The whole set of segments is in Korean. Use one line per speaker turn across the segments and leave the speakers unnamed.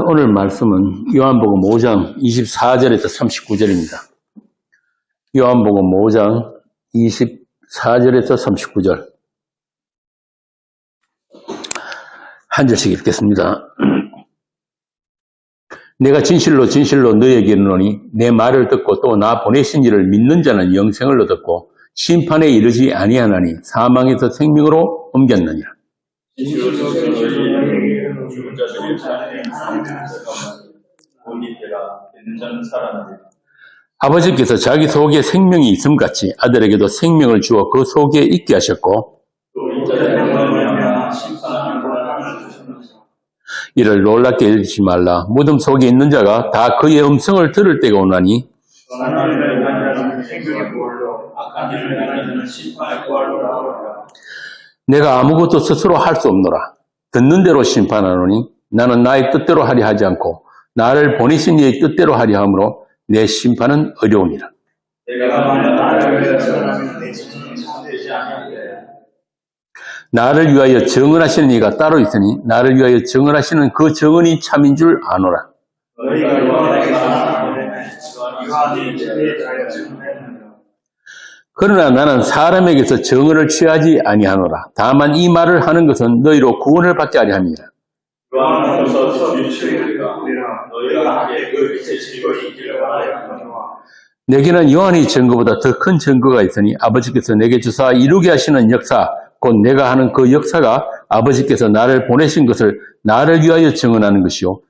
오늘 말씀은 요한복음 5장 24절에서 39절입니다. 요한복음 5장 24절에서 39절. 한 절씩 읽겠습니다. 내가 진실로 진실로 너희에게 이르노니 내 말을 듣고 또 나 보내신 이를 믿는 자는 영생을 얻었고 심판에 이르지 아니하나니 사망에서 생명으로 옮겼느니라. 아버지께서 자기 속에 생명이 있음같이 아들에게도 생명을 주어 그 속에 있게 하셨고 이를 놀랍게 여기지 말라. 무덤 속에 있는 자가 다 그의 음성을 들을 때가 오나니 내가 아무것도 스스로 할 수 없노라. 듣는 대로 심판하노니 나는 나의 뜻대로 하려 하지 않고 나를 보내신 이의 뜻대로 하려 하므로 내 심판은 어려우니라. 나를 위하여 정언하시는 이가 따로 있으니 나를 위하여 정언하시는 그 정언이 참인 줄 아노라. 그러나 나는 사람에게서 정언을 취하지 아니하노라. 다만 이 말을 하는 것은 너희로 구원을 받게 하려 함이라. 내게는 요한이 증거보다 더 큰 증거가 있으니 아버지께서 내게 주사 이루게 하시는 역사 곧 내가 하는 그 역사가 아버지께서 나를 보내신 것을 나를 위하여 증언하는 것이요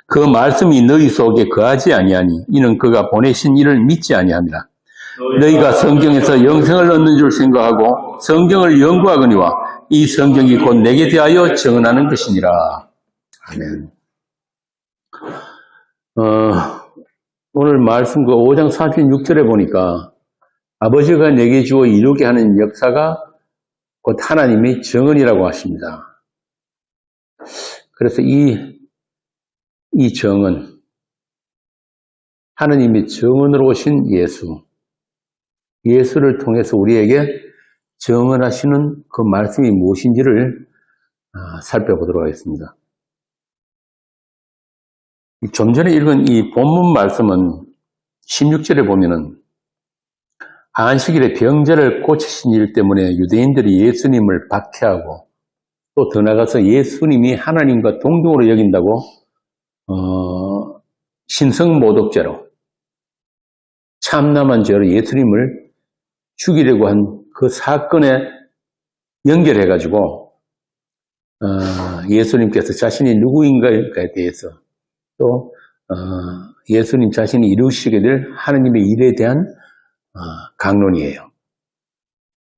그 말씀이 너희 속에 거하지 아니하니 이는 그가 보내신 이를 믿지 아니함이라. 너희가 성경에서 영생을 얻는 줄 생각하고 성경을 연구하거니와 이 성경이 곧 내게 대하여 증언하는 것이니라. 아멘. 오늘 말씀 그 5장 36절에 보니까 아버지가 내게 주어 이루게 하는 역사가 곧 하나님의 정언이라고 하십니다. 그래서 이 정언, 하나님의 정언으로 오신 예수를 통해서 우리에게 정언하시는 그 말씀이 무엇인지를 살펴보도록 하겠습니다. 좀 전에 읽은 이 본문 말씀은 16절에 보면은 안식일에 병자를 고치신 일 때문에 유대인들이 예수님을 박해하고 또 더 나아가서 예수님이 하나님과 동등으로 여긴다고 신성모독죄로 참남한 죄로 예수님을 죽이려고 한 그 사건에 연결해가지고 예수님께서 자신이 누구인가에 대해서 또 예수님 자신이 이루시게 될 하나님의 일에 대한 강론이에요.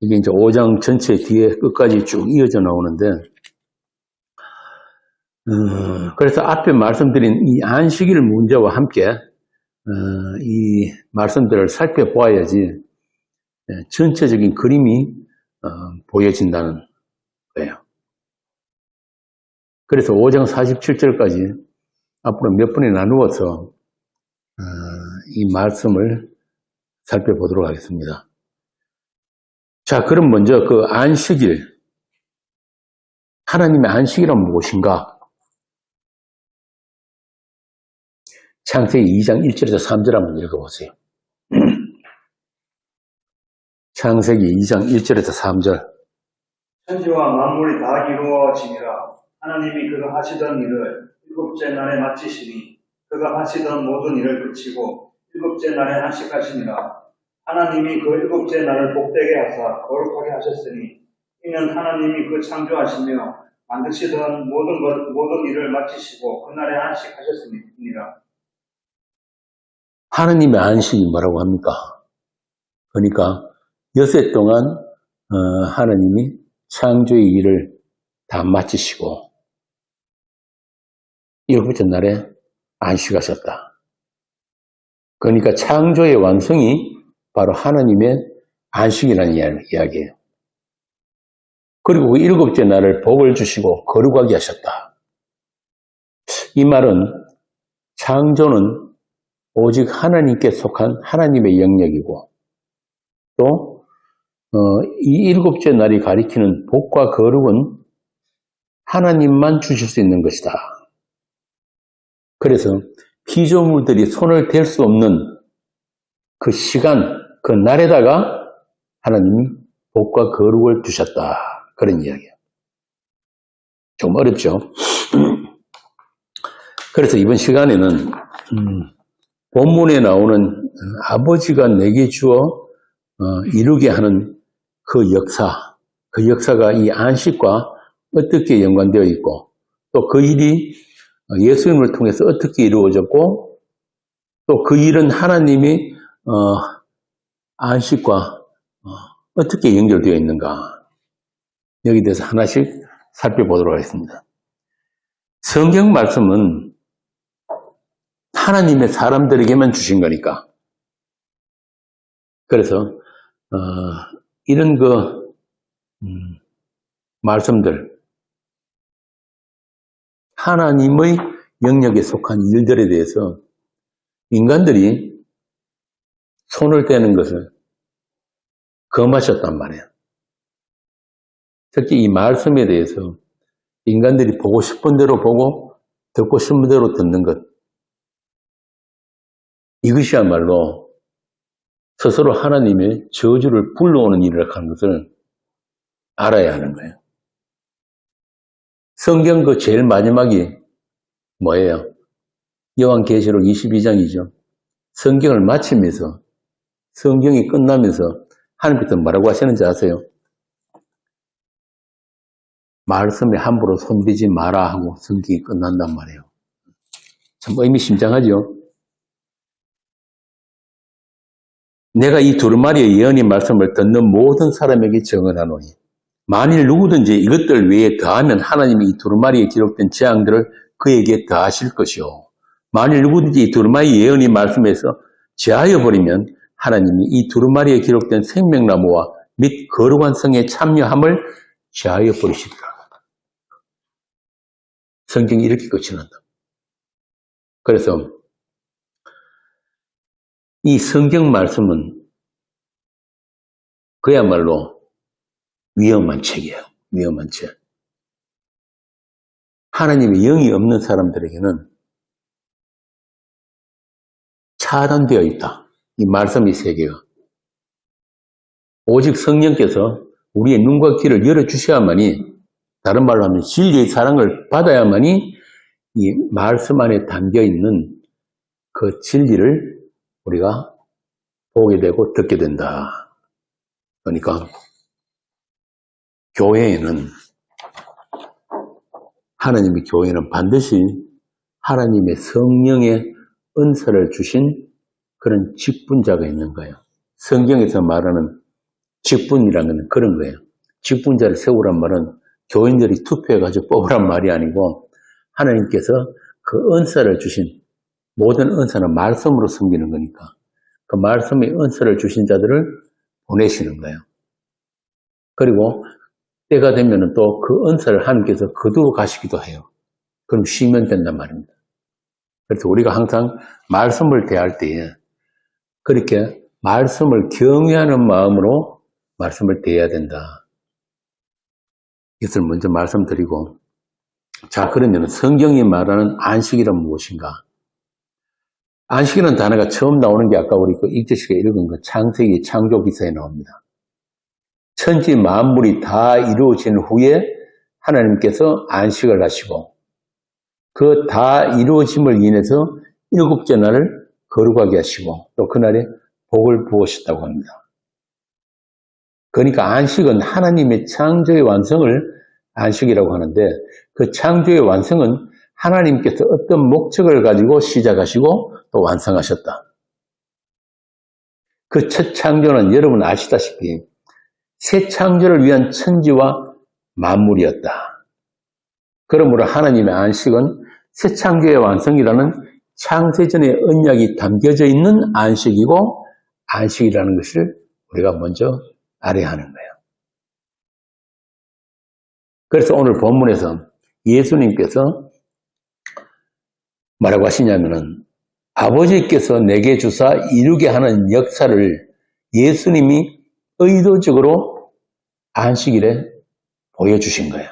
이게 이제 5장 전체 뒤에 끝까지 쭉 이어져 나오는데 그래서 앞에 말씀드린 이 안식일 문제와 함께 이 말씀들을 살펴보아야지 전체적인 그림이 보여진다는 거예요. 그래서 5장 47절까지 앞으로 몇 번에 나누어서 이 말씀을 살펴보도록 하겠습니다. 자, 그럼 먼저 그 안식일, 하나님의 안식일은 무엇인가? 창세기 2장 1절에서 3절 한번 읽어보세요. 창세기 2장 1절에서 3절.
천지와 만물이 다 이루어지니라. 하나님이 그가 하시던 일을 일곱째 날에 마치시니 그가 하시던 모든 일을 그치고 일곱째 날에 안식하시니라. 하나님이 그 일곱째 날을 복되게 하사 거룩하게 하셨으니 이는 하나님이 그 창조하시며 만드시던 모든 일을 마치시고 그날에 안식하셨으니라.
하나님의 안식이 뭐라고 합니까? 그러니까 여섯 동안 하나님이 창조의 일을 다 마치시고 일곱째 날에 안식하셨다. 그러니까 창조의 완성이 바로 하나님의 안식이라는 이야기예요. 그리고 그 일곱째 날을 복을 주시고 거룩하게 하셨다. 이 말은 창조는 오직 하나님께 속한 하나님의 영역이고 또 이 일곱째 날이 가리키는 복과 거룩은 하나님만 주실 수 있는 것이다. 그래서 피조물들이 손을 댈 수 없는 그 시간, 그 날에다가 하나님이 복과 거룩을 주셨다. 그런 이야기예요. 좀 어렵죠? 그래서 이번 시간에는 본문에 나오는 아버지가 내게 주어 이루게 하는 그 역사가 이 안식과 어떻게 연관되어 있고 또 그 일이 예수님을 통해서 어떻게 이루어졌고 또 그 일은 하나님의 안식과 어떻게 연결되어 있는가 여기 대해서 하나씩 살펴보도록 하겠습니다. 성경 말씀은 하나님의 사람들에게만 주신 거니까 그래서 이런 말씀들 하나님의 영역에 속한 일들에 대해서 인간들이 손을 떼는 것을 금하셨단 말이에요. 특히 이 말씀에 대해서 인간들이 보고 싶은 대로 보고 듣고 싶은 대로 듣는 것 이것이야말로 스스로 하나님의 저주를 불러오는 일을 하는 것을 알아야 하는 거예요. 성경 그 제일 마지막이 뭐예요? 요한계시록 22장이죠. 성경을 마치면서 성경이 끝나면서 하나님께서 뭐라고 하시는지 아세요? 말씀에 함부로 손대지 마라 하고 성경이 끝난단 말이에요. 참 의미심장하죠? 내가 이 두루마리의 예언의 말씀을 듣는 모든 사람에게 증언하노니 만일 누구든지 이것들 외에 더하면 하나님이 이 두루마리에 기록된 재앙들을 그에게 더하실 것이요. 만일 누구든지 이 두루마리 예언의 말씀에서 제하여 버리면 하나님이 이 두루마리에 기록된 생명나무와 및 거룩한 성에 참여함을 제하여 버리시리라. 성경이 이렇게 끝이 난다. 그래서 이 성경 말씀은 그야말로 위험한 책이에요. 위험한 책. 하나님의 영이 없는 사람들에게는 차단되어 있다. 이 말씀의 세계가. 오직 성령께서 우리의 눈과 귀를 열어주셔야만이 다른 말로 하면 진리의 사랑을 받아야만이 이 말씀 안에 담겨있는 그 진리를 우리가 보게 되고 듣게 된다. 그러니까 하나님의 교회는 반드시 하나님의 성령의 은사를 주신 그런 직분자가 있는 거예요. 성경에서 말하는 직분이라는 건 그런 거예요. 직분자를 세우란 말은 교인들이 투표해가지고 뽑으란 말이 아니고 하나님께서 그 은사를 주신 모든 은사는 말씀으로 섬기는 거니까 그 말씀의 은사를 주신 자들을 보내시는 거예요. 그리고 때가 되면 또 그 은사를 하나님께서 거두어 가시기도 해요. 그럼 쉬면 된단 말입니다. 그래서 우리가 항상 말씀을 대할 때에 그렇게 말씀을 경외하는 마음으로 말씀을 대해야 된다. 이것을 먼저 말씀드리고 자 그러면 성경이 말하는 안식이란 무엇인가? 안식이라는 단어가 처음 나오는 게 아까 우리 그 익재 씨가 읽은 그 창세기 창조기서에 나옵니다. 천지 만물이 다 이루어진 후에 하나님께서 안식을 하시고 그 다 이루어짐을 인해서 일곱째 날을 거룩하게 하시고 또 그날에 복을 부으셨다고 합니다. 그러니까 안식은 하나님의 창조의 완성을 안식이라고 하는데 그 창조의 완성은 하나님께서 어떤 목적을 가지고 시작하시고 또 완성하셨다. 그 첫 창조는 여러분 아시다시피 새 창조를 위한 천지와 만물이었다. 그러므로 하나님의 안식은 새 창조의 완성이라는 창세전의 언약이 담겨져 있는 안식이고 안식이라는 것을 우리가 먼저 알아야 하는 거예요. 그래서 오늘 본문에서 예수님께서 뭐라고 하시냐면은 아버지께서 내게 주사 이루게 하는 역사를 예수님이 의도적으로 안식일에 보여주신 거예요.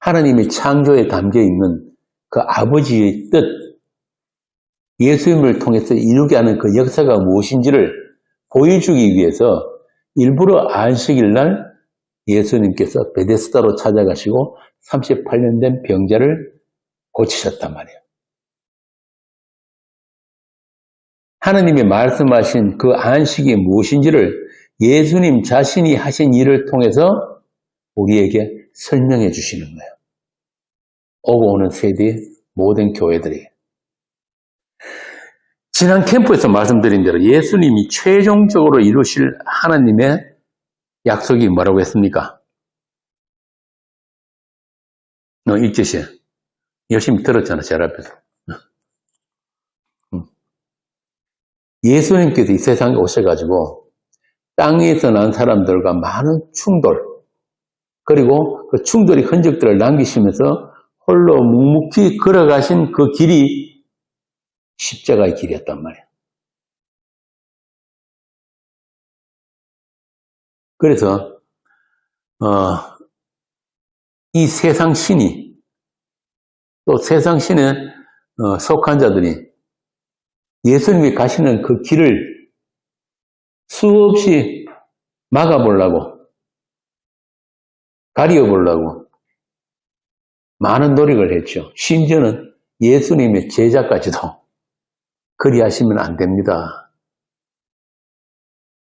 하나님의 창조에 담겨있는 그 아버지의 뜻, 예수님을 통해서 이루게 하는 그 역사가 무엇인지를 보여주기 위해서 일부러 안식일 날 예수님께서 베데스다로 찾아가시고 38년 된 병자를 고치셨단 말이에요. 하나님이 말씀하신 그 안식이 무엇인지를 예수님 자신이 하신 일을 통해서 우리에게 설명해 주시는 거예요. 오고 오는 세대의 모든 교회들이. 지난 캠프에서 말씀드린 대로 예수님이 최종적으로 이루실 하나님의 약속이 뭐라고 했습니까? 너 읽듯이 열심히 들었잖아, 제 앞에서. 예수님께서 이 세상에 오셔가지고 땅에서 난 사람들과 많은 충돌, 그리고 그 충돌의 흔적들을 남기시면서 홀로 묵묵히 걸어가신 그 길이 십자가의 길이었단 말이에요. 그래서 이 세상 신이, 또 세상 신에 속한 자들이 예수님이 가시는 그 길을 수없이 막아보려고, 가려보려고 많은 노력을 했죠. 심지어는 예수님의 제자까지도 그리하시면 안 됩니다.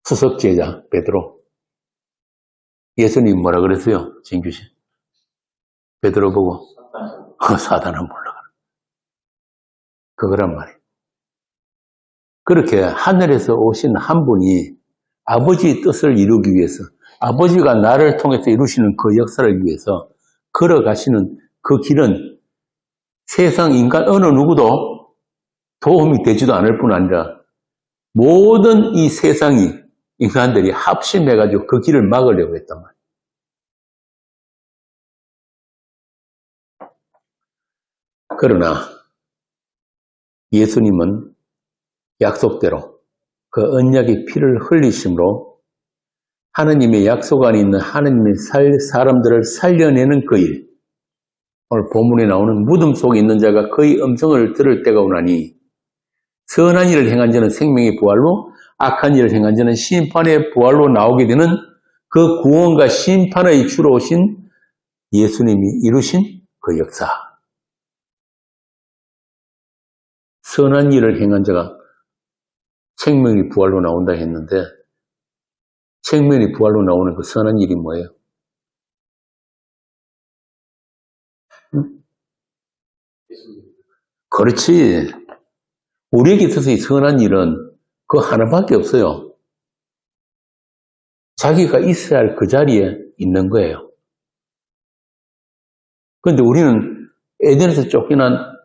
수석 제자 베드로. 예수님 뭐라 그랬어요? 진규씨. 베드로 보고 사단은 물러가라. 그거란 말이에요. 그렇게 하늘에서 오신 한 분이 아버지의 뜻을 이루기 위해서, 아버지가 나를 통해서 이루시는 그 역사를 위해서 걸어가시는 그 길은 세상 인간 어느 누구도 도움이 되지도 않을 뿐 아니라 모든 이 세상이 인간들이 합심해가지고 그 길을 막으려고 했단 말이에요. 그러나 예수님은 약속대로 그 언약의 피를 흘리심으로 하나님의 약속 안에 있는 하나님의 사람들을 살려내는 그 일, 오늘 본문에 나오는 무덤 속에 있는 자가 그의 음성을 들을 때가 오나니 선한 일을 행한 자는 생명의 부활로, 악한 일을 행한 자는 심판의 부활로 나오게 되는 그 구원과 심판의 주로 오신 예수님이 이루신 그 역사. 선한 일을 행한 자가 생명의 부활로 나온다 했는데 생명의 부활로 나오는 그 선한 일이 뭐예요? 응? 그렇지. 우리에게 있어서의 선한 일은 그 하나밖에 없어요. 자기가 있어야 할 그 자리에 있는 거예요. 그런데 우리는 에덴에서 쫓겨난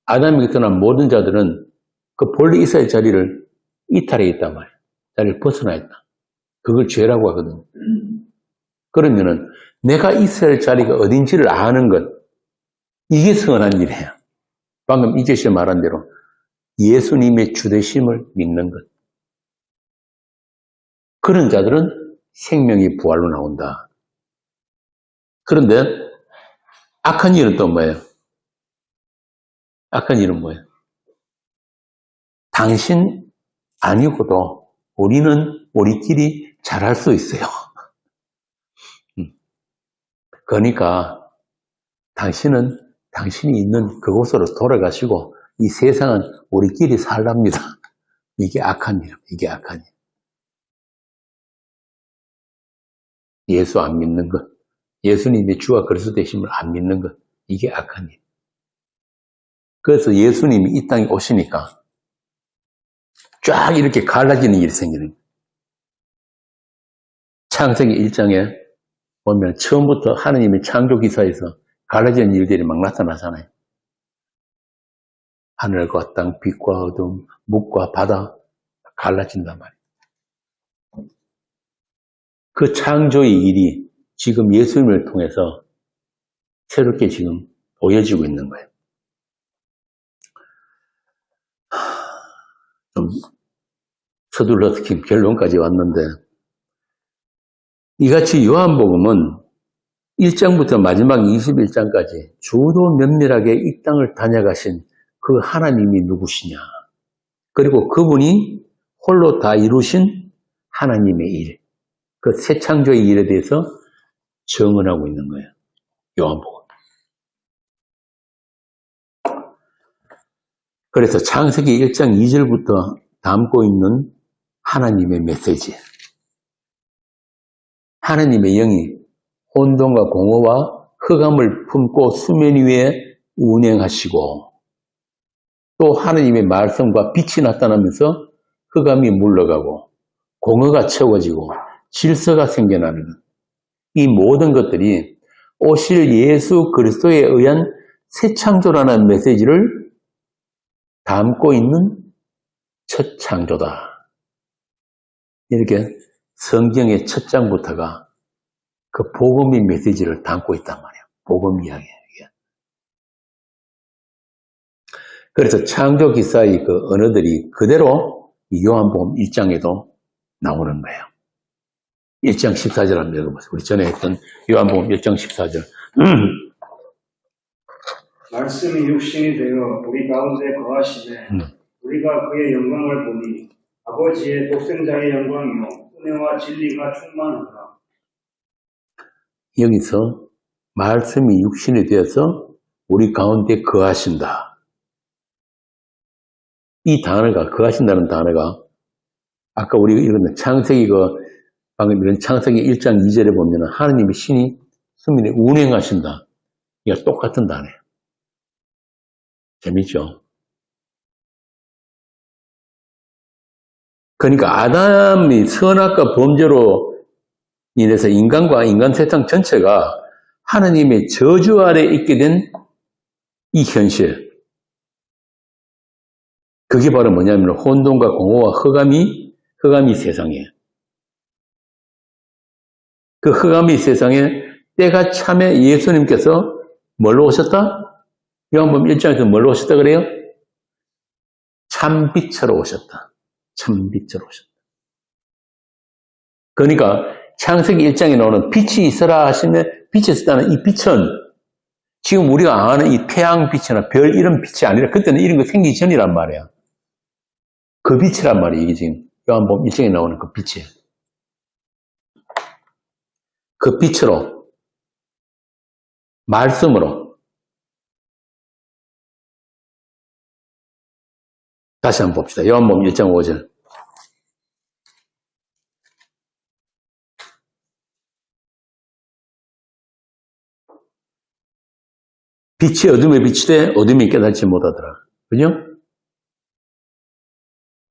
아담에게 떠난 모든 자들은 그 본래 있어야 할 자리를 이탈해 있단 말이에요. 자리를 벗어나 있다. 그걸 죄라고 하거든요. 그러면은 내가 있어야 할 자리가 어딘지를 아는 것, 이게 선한 일이에요. 방금 이재씨 말한 대로 예수님의 주되심을 믿는 것. 그런 자들은 생명이 부활로 나온다. 그런데 악한 일은 또 뭐예요? 악한 일은 뭐예요? 당신 아니고도 우리는 우리끼리 잘할 수 있어요. 그러니까 당신은 당신이 있는 그곳으로 돌아가시고 이 세상은 우리끼리 살랍니다. 이게 악한 일, 이게 악한 일. 예수 안 믿는 것, 예수님이 주와 그리스도 되심을 안 믿는 것, 이게 악한 일. 그래서 예수님이 이 땅에 오시니까 쫙 이렇게 갈라지는 일이 생기는 거예요. 창세기 1장에 보면 처음부터 하나님의 창조 기사에서 갈라지는 일들이 막 나타나잖아요. 하늘과 땅, 빛과 어둠, 묵과 바다 갈라진단 말이에요. 그 창조의 일이 지금 예수님을 통해서 새롭게 지금 보여지고 있는 거예요. 좀 서둘러서 결론까지 왔는데, 이같이 요한복음은 1장부터 마지막 21장까지 주도 면밀하게 이 땅을 다녀가신 그 하나님이 누구시냐, 그리고 그분이 홀로 다 이루신 하나님의 일, 그 새 창조의 일에 대해서 증언하고 있는 거예요. 요한복음. 그래서 창세기 1장 2절부터 담고 있는 하나님의 메시지. 하나님의 영이 혼돈과 공허와 흑암을 품고 수면 위에 운행하시고, 또 하나님의 말씀과 빛이 나타나면서 흑암이 물러가고 공허가 채워지고 질서가 생겨나는 이 모든 것들이 오실 예수 그리스도에 의한 새 창조라는 메시지를 담고 있는 첫 창조다. 이렇게 성경의 첫 장부터가 그 복음의 메시지를 담고 있단 말이에요. 복음 이야기예요. 그래서 창조 기사의 그 언어들이 그대로 요한복음 1장에도 나오는 거예요. 1장 14절 한번 읽어보세요. 우리 전에 했던 요한복음 1장 14절.
말씀이 육신이 되어 우리 가운데 거하시되 우리가 그의 영광을 보니 아버지의 독생자의 영광이요 은혜와 진리가 충만하더라.
여기서 말씀이 육신이 되어서 우리 가운데 거하신다. 이 단어가, 거하신다는 단어가 아까 우리가 읽은 창세기 방금 이런 창세기 1장 2절에 보면 하나님의 신이 수면에 운행하신다. 이게 똑같은 단어예요. 재밌죠? 그러니까 아담이 선악과 범죄로 인해서 인간과 인간 세상 전체가 하나님의 저주 아래 있게 된 이 현실. 그게 바로 뭐냐면 혼돈과 공허와 흑암이 세상이에요. 그 흑암이 세상에 때가 참에 예수님께서 뭘로 오셨다? 요한복음 1장에서 뭘로 오셨다 그래요? 참빛으로 오셨다. 참빛으로 오셨다. 그러니까 창세기 1장에 나오는 빛이 있어라 하시면 빛이 있었다는 이 빛은 지금 우리가 아는 이 태양빛이나 별 이런 빛이 아니라 그때는 이런 거 생기기 전이란 말이야. 그 빛이란 말이에요. 이게 지금 요한복음 1장에 나오는 그 빛이에요. 그 빛으로, 말씀으로. 다시 한번 봅시다. 요한복음 1장 5절. 빛이 어둠에 비치되 어둠이 깨닫지 못하더라. 그죠?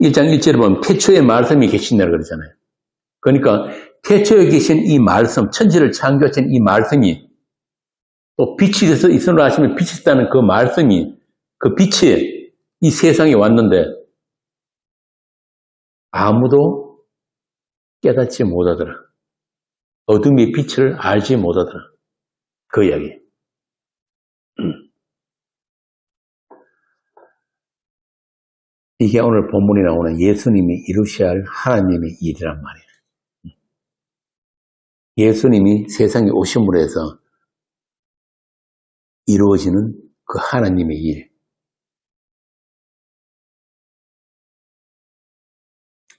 1장 1절에 보면 태초에 말씀이 계신다고 그러잖아요. 그러니까 태초에 계신 이 말씀, 천지를 창조하신 이 말씀이 또 빛이 돼서 있으라 하시면 빛이 있다는 그 말씀이, 그 빛이 이 세상에 왔는데 아무도 깨닫지 못하더라. 어둠의 빛을 알지 못하더라. 그 이야기. 이게 오늘 본문에 나오는 예수님이 이루셔야 할 하나님의 일이란 말이에요. 예수님이 세상에 오심으로 해서 이루어지는 그 하나님의 일.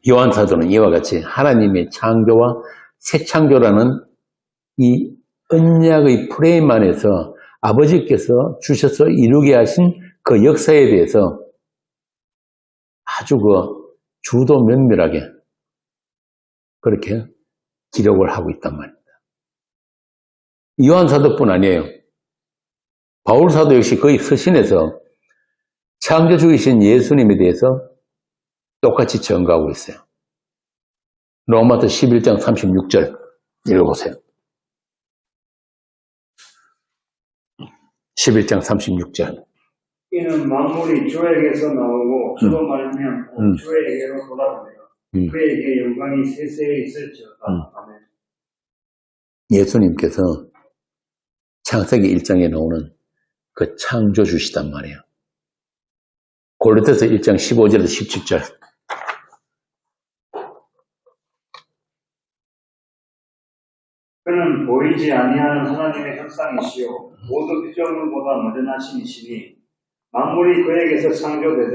요한 사도는 이와 같이 하나님의 창조와 새 창조라는 이 언약의 프레임 안에서 아버지께서 주셔서 이루게 하신 그 역사에 대해서 아주 그 주도 면밀하게 그렇게 기록을 하고 있단 말입니다. 요한 사도뿐 아니에요. 바울 사도 역시 거의 서신에서 창조주이신 예수님에 대해서 똑같이 증거하고 있어요. 로마서 11장 36절 읽어보세요. 11장 36절.
이는 만물이 주에게서 나오고 주로 말미암고 주에게로 돌아가며 그에게 영광이 세세에 있을지어다. 아멘.
예수님께서 창세기 1장에 나오는 그 창조주시단 말이에요. 고린도서 1장 15절에서 17절
그는 보이지 아니하는 하나님의 형상이시요 모두 피조물보다 모전하심이시니 만물이 그에게서 창조되되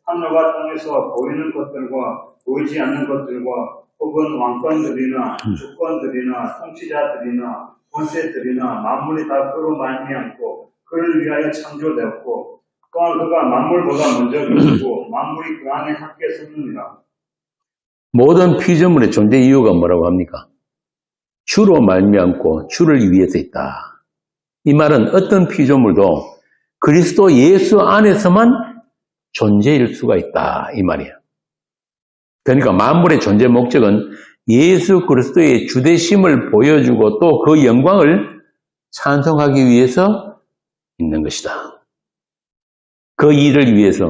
하늘과 땅에서 보이는 것들과 보이지 않는 것들과 혹은 왕권들이나 주권들이나 통치자들이나 권세들이나 만물이 다 그로 말미암고 그를 위하여 창조되었고 또한 그가 만물보다 먼저 계시고 만물이 그 안에 함께 섰느니라.
모든 피조물의 존재 이유가 뭐라고 합니까? 주로 말미암고 주를 위해서 있다. 이 말은 어떤 피조물도 그리스도 예수 안에서만 존재일 수가 있다. 이 말이에요. 그러니까 만물의 존재 목적은 예수 그리스도의 주되심을 보여주고 또 그 영광을 찬송하기 위해서 있는 것이다. 그 일을 위해서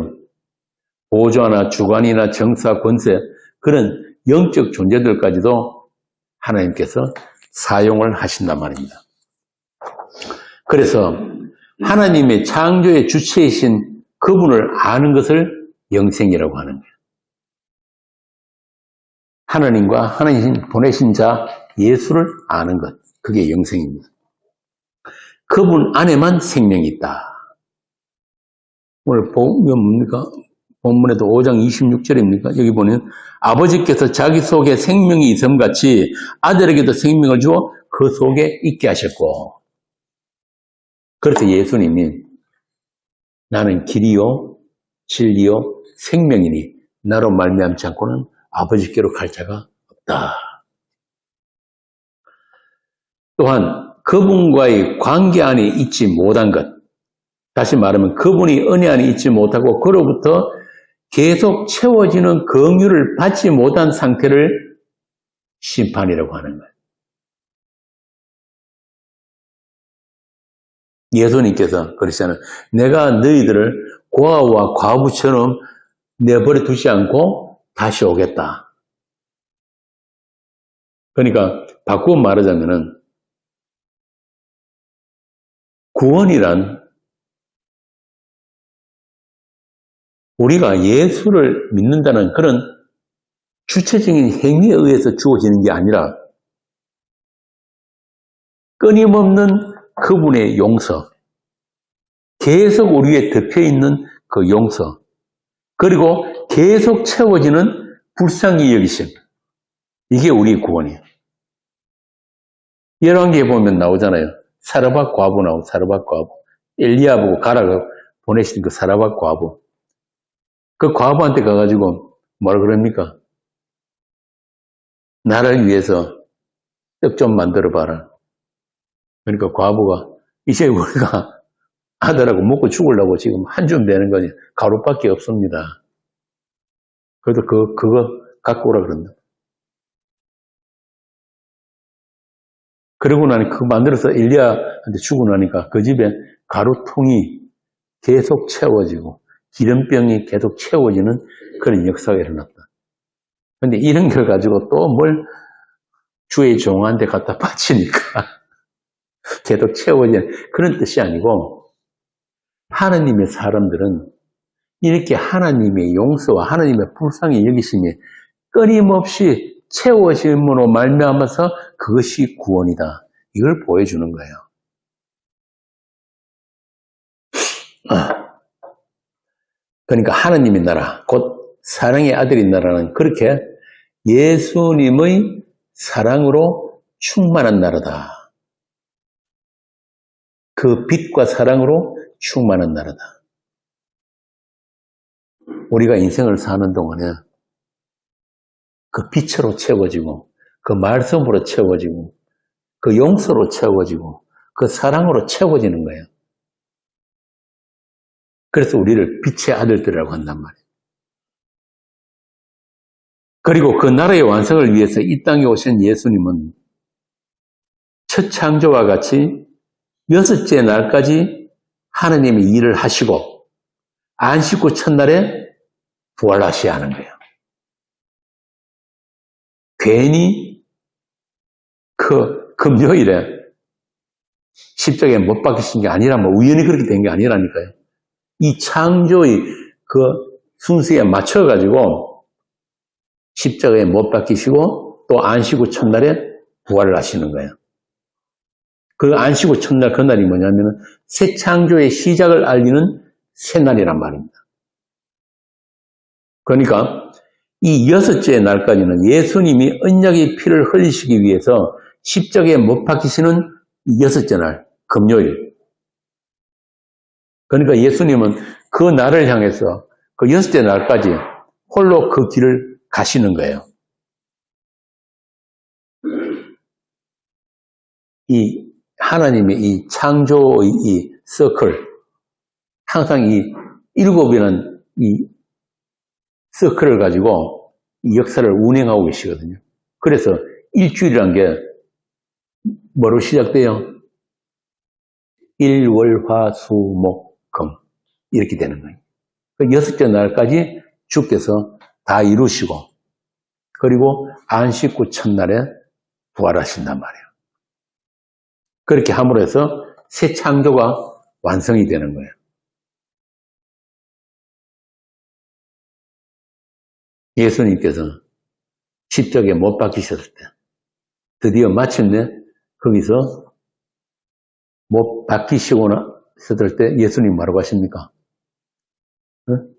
보좌나 주관이나 정사, 권세 그런 영적 존재들까지도 하나님께서 사용을 하신단 말입니다. 그래서 하나님의 창조의 주체이신 그분을 아는 것을 영생이라고 하는 거예요. 하나님과 하나님 보내신 자 예수를 아는 것, 그게 영생입니다. 그분 안에만 생명이 있다. 오늘 보면 뭡니까? 본문에도 5장 26절입니까? 여기 보면 아버지께서 자기 속에 생명이 있음같이 아들에게도 생명을 주어 그 속에 있게 하셨고, 그래서 예수님이 나는 길이요 진리요 생명이니 나로 말미암지 않고는 아버지께로 갈 자가 없다. 또한 그분과의 관계 안에 있지 못한 것, 다시 말하면 그분이 은혜 안에 있지 못하고 그로부터 계속 채워지는 긍휼을 받지 못한 상태를 심판이라고 하는 거예요. 예수님께서 그러시잖아요. 내가 너희들을 고아와 과부처럼 내버려 두지 않고 다시 오겠다. 그러니까 바꾸어 말하자면은 구원이란 우리가 예수를 믿는다는 그런 주체적인 행위에 의해서 주어지는 게 아니라 끊임없는 그분의 용서, 계속 우리에 덮여있는 그 용서, 그리고 계속 채워지는 불쌍히 여기심, 이게 우리의 구원이에요. 열왕기에 보면 나오잖아요. 사르밧 과부 나오고, 사르밧 과부. 엘리야 보고 가라고 보내신 그 사르밧 과부. 그 과부한테 가가지고 뭐라 그럽니까? 나를 위해서 떡 좀 만들어 봐라. 그러니까 과부가 이제 우리가 아들하고 먹고 죽으려고 지금 한 줌 되는 거니 가루밖에 없습니다. 그래도 그거 갖고 오라 그런다. 그러고 나니 그거 만들어서 엘리야한테 주고 나니까 그 집에 가루통이 계속 채워지고 기름병이 계속 채워지는 그런 역사가 일어났다. 그런데 이런 걸 가지고 또 뭘 주의 종한테 갖다 바치니까 계속 채워지는 그런 뜻이 아니고, 하나님의 사람들은 이렇게 하나님의 용서와 하나님의 불쌍히 여기심이 끊임없이 채워짐으로 말미암아서 그것이 구원이다. 이걸 보여주는 거예요. 그러니까 하나님의 나라, 곧 사랑의 아들의 나라는 그렇게 예수님의 사랑으로 충만한 나라다. 그 빛과 사랑으로 충만한 나라다. 우리가 인생을 사는 동안에 그 빛으로 채워지고, 그 말씀으로 채워지고, 그 용서로 채워지고, 그 사랑으로 채워지는 거예요. 그래서 우리를 빛의 아들들이라고 한단 말이에요. 그리고 그 나라의 완성을 위해서 이 땅에 오신 예수님은 첫 창조와 같이 6째 날까지 하나님의 일을 하시고 안식 후 첫날에 부활하셔야 하는 거예요. 괜히 그 금요일에 십자가에 못 박히신 게 아니라 뭐 우연히 그렇게 된 게 아니라니까요. 이 창조의 그 순서에 맞춰가지고 십자가에 못 박히시고 또 안식 후 첫날에 부활을 하시는 거예요. 그 안식 후 첫날 그날이 뭐냐면은 새 창조의 시작을 알리는 새날이란 말입니다. 그러니까 이 여섯째 날까지는 예수님이 언약의 피를 흘리시기 위해서 십자가에 못 박히시는 여섯째 날, 금요일. 그러니까 예수님은 그 날을 향해서 그 여섯째 날까지 홀로 그 길을 가시는 거예요. 이 하나님의 이 창조의 이 서클, 항상 이 일곱이라는 이 서클을 가지고 이 역사를 운행하고 계시거든요. 그래서 일주일이란 게 뭐로 시작돼요? 일, 월, 화, 수, 목, 금 이렇게 되는 거예요. 그 여섯째 날까지 주께서 다 이루시고 그리고 안식 후 첫날에 부활하신단 말이에요. 그렇게 함으로 해서 새 창조가 완성이 되는 거예요. 예수님께서 십자가에 못 박히셨을 때 드디어 마침내 거기서 못 박히시고 나셨을 때 예수님 뭐라고 하십니까? 응?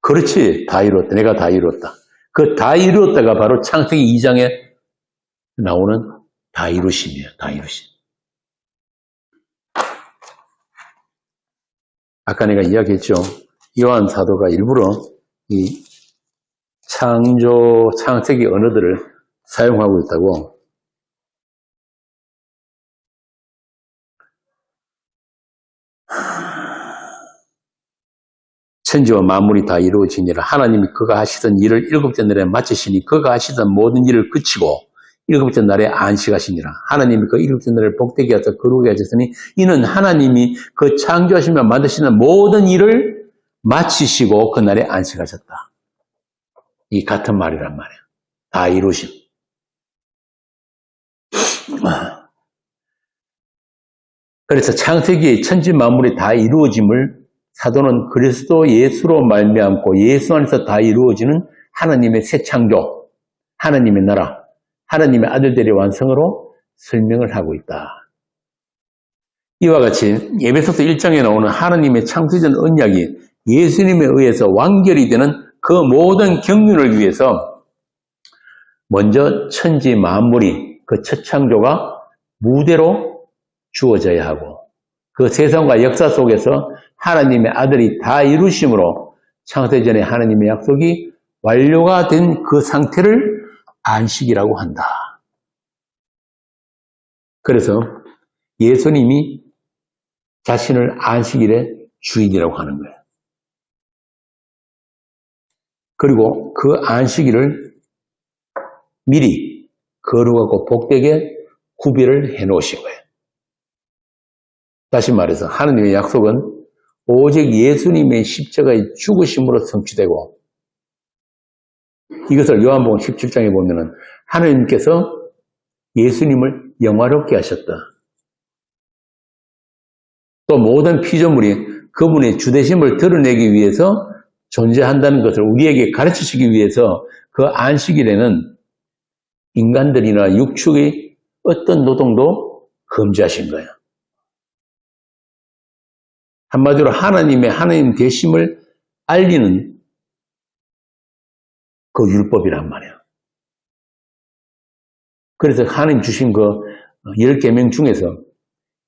그렇지, 다 이루었다. 내가 다 이루었다. 그 다 이루었다가 바로 창세기 2장에 나오는 다 이루심이에요. 다 이루심. 아까 내가 이야기했죠. 요한 사도가 일부러 이 창세기 언어들을 사용하고 있다고. 천지와 만물이 다 이루어지니라. 하나님이 그가 하시던 일을 일곱째 날에 마치시니 그가 하시던 모든 일을 그치고 일곱째 날에 안식하시니라. 하나님이 그 일곱째 날을 복되게 하사 거룩하게 하셨으니 이는 하나님이 그 창조하시며 만드시는 모든 일을 마치시고 그 날에 안식하셨다. 이 같은 말이란 말이야. 다 이루심. 그래서 창세기의 천지 만물이 다 이루어짐을 사도는 그리스도 예수로 말미암고 예수 안에서 다 이루어지는 하나님의 새 창조, 하나님의 나라, 하나님의 아들들의 완성으로 설명을 하고 있다. 이와 같이 에베소서 1장에 나오는 하나님의 창세전 언약이 예수님에 의해서 완결이 되는 그 모든 경륜을 위해서 먼저 천지 만물이 그 첫 창조가 무대로 주어져야 하고 그 세상과 역사 속에서 하나님의 아들이 다 이루심으로 창세전에 하나님의 약속이 완료가 된 그 상태를 안식이라고 한다. 그래서 예수님이 자신을 안식일의 주인이라고 하는 거예요. 그리고 그 안식일을 미리 거룩하고 복되게 구별을 해놓으신 거예요. 다시 말해서 하나님의 약속은 오직 예수님의 십자가의 죽으심으로 성취되고 이것을 요한복음 17장에 보면은 하나님께서 예수님을 영화롭게 하셨다. 또 모든 피조물이 그분의 주되심을 드러내기 위해서 존재한다는 것을 우리에게 가르치시기 위해서 그 안식일에는 인간들이나 육축의 어떤 노동도 금지하신 거예요. 한마디로 하나님 되심을 알리는 그 율법이란 말이에요. 그래서 하나님 주신 그 10계명 중에서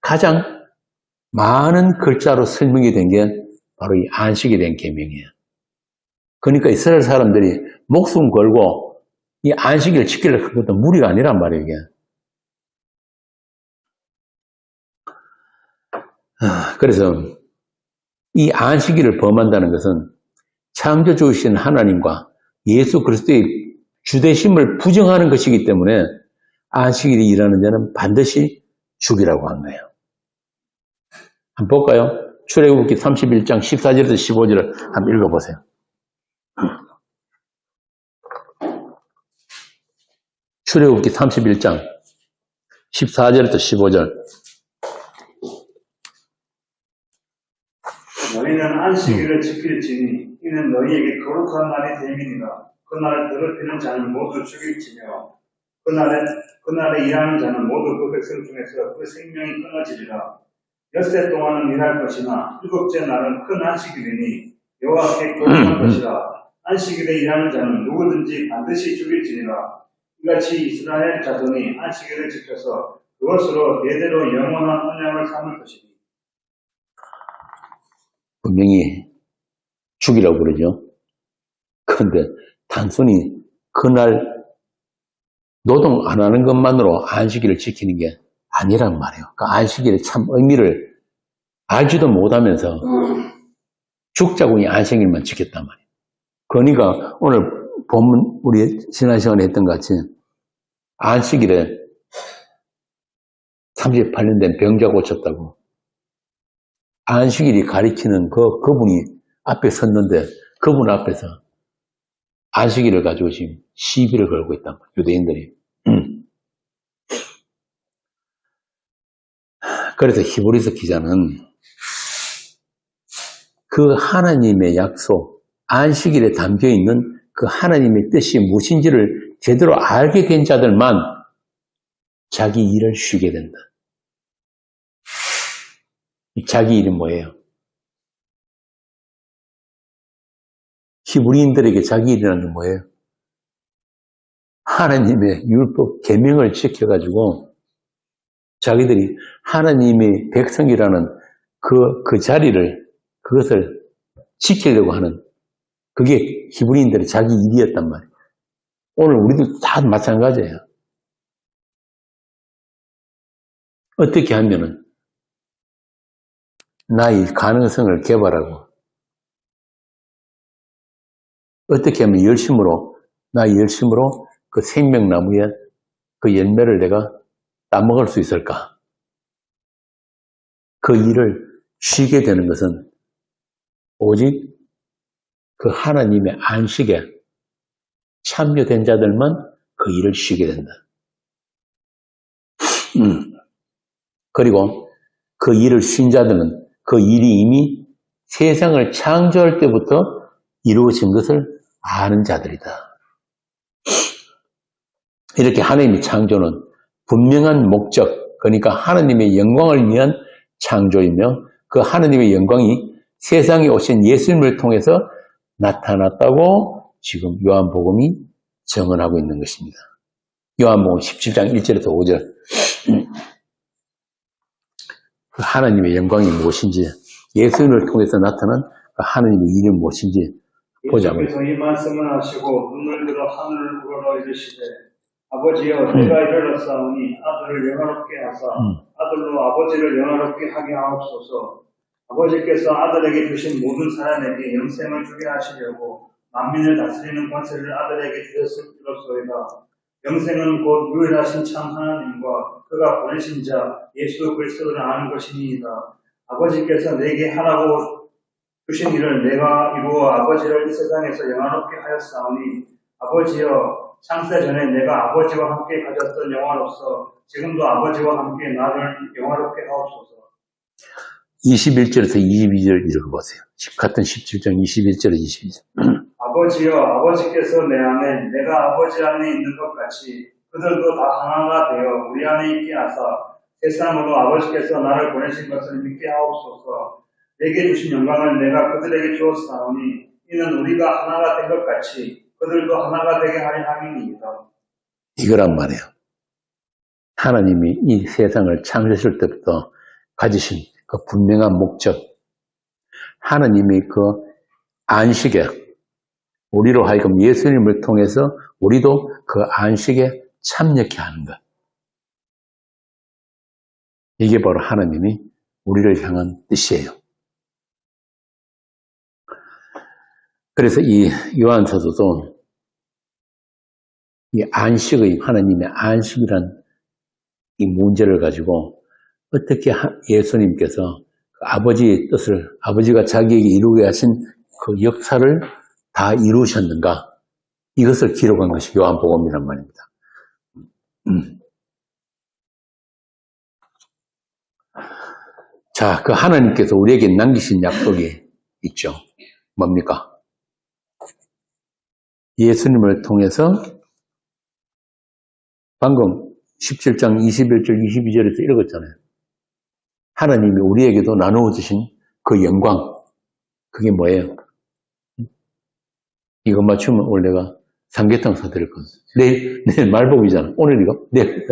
가장 많은 글자로 설명이 된 게 바로 이 안식에 대한 계명이에요. 그러니까 이스라엘 사람들이 목숨 걸고 이 안식일을 지키려고 한 것도 무리가 아니란 말이에요, 이게. 그래서 이 안식일을 범한다는 것은 창조주이신 하나님과 예수 그리스도의 주되심을 부정하는 것이기 때문에 안식일이 일하는 자는 반드시 죽이라고 한 거예요. 한번 볼까요? 출애굽기 31장 14절에서 15절을 한번 읽어보세요. 출애굽기 31장 14절에서 15절.
너희는 안식일을 지킬지니 이는 너희에게 거룩한 날이 됨이니라. 그 날을 더럽히는 자는 모두 죽일지며 그날에 일하는 자는 모두 그 백성 중에서 그 생명이 끊어지리라. 엿새 동안은 일할 것이나 일곱째 날은 큰 안식일이니 여호와께 거룩한 것이라. 안식일에 일하는 자는 누구든지 반드시 죽일지니라. 이같이 이스라엘 자손이 안식일을 지켜서 그것으로 대대로 영원한 언약을 삼을 것이니.
분명히 죽이라고 그러죠. 그런데 단순히 그날 노동 안 하는 것만으로 안식일을 지키는 게 아니란 말이에요. 그 안식일의 참 의미를 알지도 못하면서 죽자고 이 안식일만 지켰단 말이에요. 그러니까 오늘 본문 우리 지난 시간에 했던 것 같이 안식일에 38년 된 병자 고쳤다고 안식일이 가리키는 그분이 앞에 섰는데 그분 앞에서 안식일을 가지고 지금 시비를 걸고 있단 말이에요. 유대인들이. 그래서 히브리서 기자는 그 하나님의 약속, 안식일에 담겨있는 그 하나님의 뜻이 무엇인지를 제대로 알게 된 자들만 자기 일을 쉬게 된다. 자기 일이 뭐예요? 히브리인들에게 자기 일이라는 게 뭐예요? 하나님의 율법, 계명을 지켜가지고 자기들이 하나님의 백성이라는 그 자리를, 그것을 지키려고 하는 그게 히브리인들의 자기 일이었단 말이에요. 오늘 우리도 다 마찬가지예요. 어떻게 하면은 나의 가능성을 개발하고 어떻게 하면 나의 열심으로 그 생명나무의 그 열매를 내가 따먹을 수 있을까? 그 일을 쉬게 되는 것은 오직 그 하나님의 안식에 참여된 자들만 그 일을 쉬게 된다. 그리고 그 일을 쉰 자들은 그 일이 이미 세상을 창조할 때부터 이루어진 것을 아는 자들이다. 이렇게 하나님의 창조는 분명한 목적, 그러니까 하나님의 영광을 위한 창조이며 그 하나님의 영광이 세상에 오신 예수님을 통해서 나타났다고 지금 요한복음이 증언하고 있는 것입니다. 요한복음 17장 1절에서 5절. 그 하나님의 영광이 무엇인지, 예수님을 통해서 나타난 그 하나님의 일이 무엇인지 보자고요.
예수께서 이 말씀을 하시고 눈을 들어 하늘을 우러러 이르시되 아버지여 내가 이르렀사오니 아들을 영화롭게 하사 아들로 아버지를 영화롭게 하게 하옵소서. 아버지께서 아들에게 주신 모든 사람에게 영생을 주게 하시려고 만민을 다스리는 권세를 아들에게 주셨음이로소이다. 영생은 곧 유일하신 참 하나님과 그가 보내신 자 예수 그리스도를 아는 것이니이다. 아버지께서 내게 하라고 주신 일을 내가 이루어 아버지를 이 세상에서 영화롭게 하였사오니 아버지여 창세 전에 내가 아버지와 함께 가졌던 영화로서 지금도 아버지와 함께 나를 영화롭게 하옵소서.
21절에서 22절 읽어보세요. 같은 17장 21절에서 22절.
아버지여 아버지께서 내 안에 내가 아버지 안에 있는 것 같이 그들도 다 하나가 되어 우리 안에 있게 하사 세상으로 아버지께서 나를 보내신 것을 믿게 하옵소서. 내게 주신 영광을 내가 그들에게 주었사오니 이는 우리가 하나가 된 것 같이 그들도 하나가 되게 하려 함이니이다.
이거란 말이에요. 하나님이 이 세상을 창조하실 때부터 가지신 그 분명한 목적, 하나님이 그 안식에 우리로 하여금 예수님을 통해서 우리도 그 안식에 참여케 하는 것. 이게 바로 하나님이 우리를 향한 뜻이에요. 그래서 이 요한서도도 이 안식의, 하나님의 안식이란 이 문제를 가지고 어떻게 예수님께서 그 아버지의 뜻을, 아버지가 자기에게 이루게 하신 그 역사를 다 이루셨는가? 이것을 기록한 것이 요한복음이란 말입니다. 자, 그 하나님께서 우리에게 남기신 약속이 있죠. 뭡니까? 예수님을 통해서 방금 17장 21절 22절에서 읽었잖아요. 하나님이 우리에게도 나누어 주신 그 영광, 그게 뭐예요? 이거 맞추면 오늘 내가 삼계탕 사드릴 거예요. 내일 말복이잖아. 오늘 이거? 내일.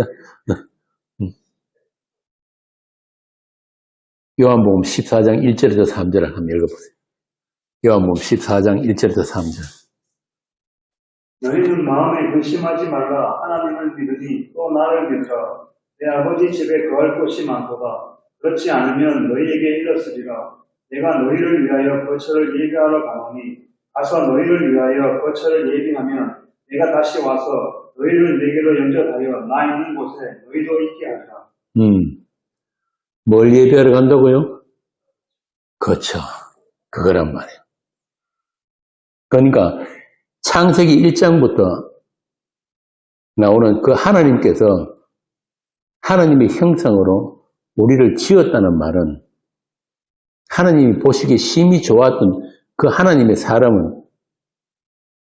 요한복음 14장 1절에서 3절을 한번 읽어보세요. 요한복음 14장 1절에서 3절.
너희는 마음에 근심하지 말라. 하나님을 믿으니 또 나를 믿으라. 내 아버지 집에 거할 곳이 많도다. 그렇지 않으면 너희에게 이르으리라. 내가 너희를 위하여 거처를 예비하러 가노니 가서 너희를 위하여 거처를 예비하면 내가 다시 와서 너희를 내게로 영접하여 나 있는 곳에 너희도 있게 하리라.
뭘 예비하러 간다고요? 거처. 그거란 말이에요. 그러니까 창세기 1장부터 나오는 그 하나님께서 하나님의 형상으로 우리를 지었다는 말은 하나님이 보시기에 심히 좋았던 그 하나님의 사람은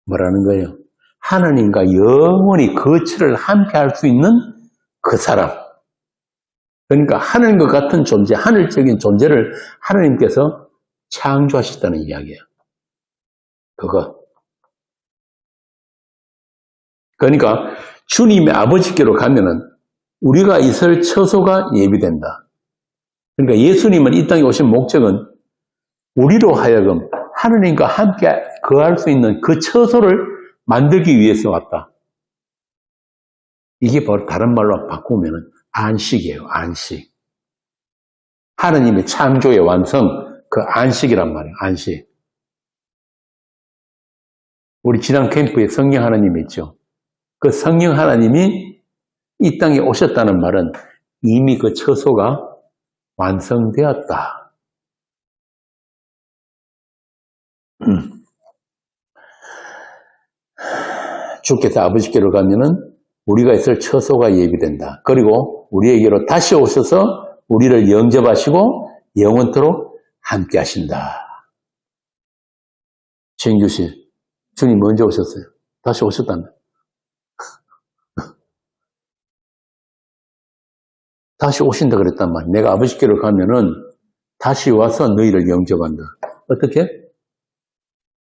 뭐라는 거예요? 하나님과 영원히 거처를 함께 할 수 있는 그 사람. 그러니까 하늘과 같은 존재, 하늘적인 존재를 하나님께서 창조하셨다는 이야기예요. 그거. 그러니까 주님의 아버지께로 가면은 우리가 있을 처소가 예비된다. 그러니까 예수님은 이 땅에 오신 목적은 우리로 하여금 하느님과 함께 거할 수 있는 그 처소를 만들기 위해서 왔다. 이게 바로 다른 말로 바꾸면은 안식이에요. 안식. 하느님의 창조의 완성, 그 안식이란 말이에요. 안식. 우리 지난 캠프에 성령 하나님이 있죠. 그 성령 하나님이 이 땅에 오셨다는 말은 이미 그 처소가 완성되었다. 주께서 아버지께로 가면은 우리가 있을 처소가 예비된다. 그리고 우리에게로 다시 오셔서 우리를 영접하시고 영원토록 함께 하신다. 정규 씨, 주님 언제 오셨어요? 다시 오셨다며. 다시 오신다 그랬단 말이야. 내가 아버지께로 가면은 다시 와서 너희를 영접한다. 어떻게?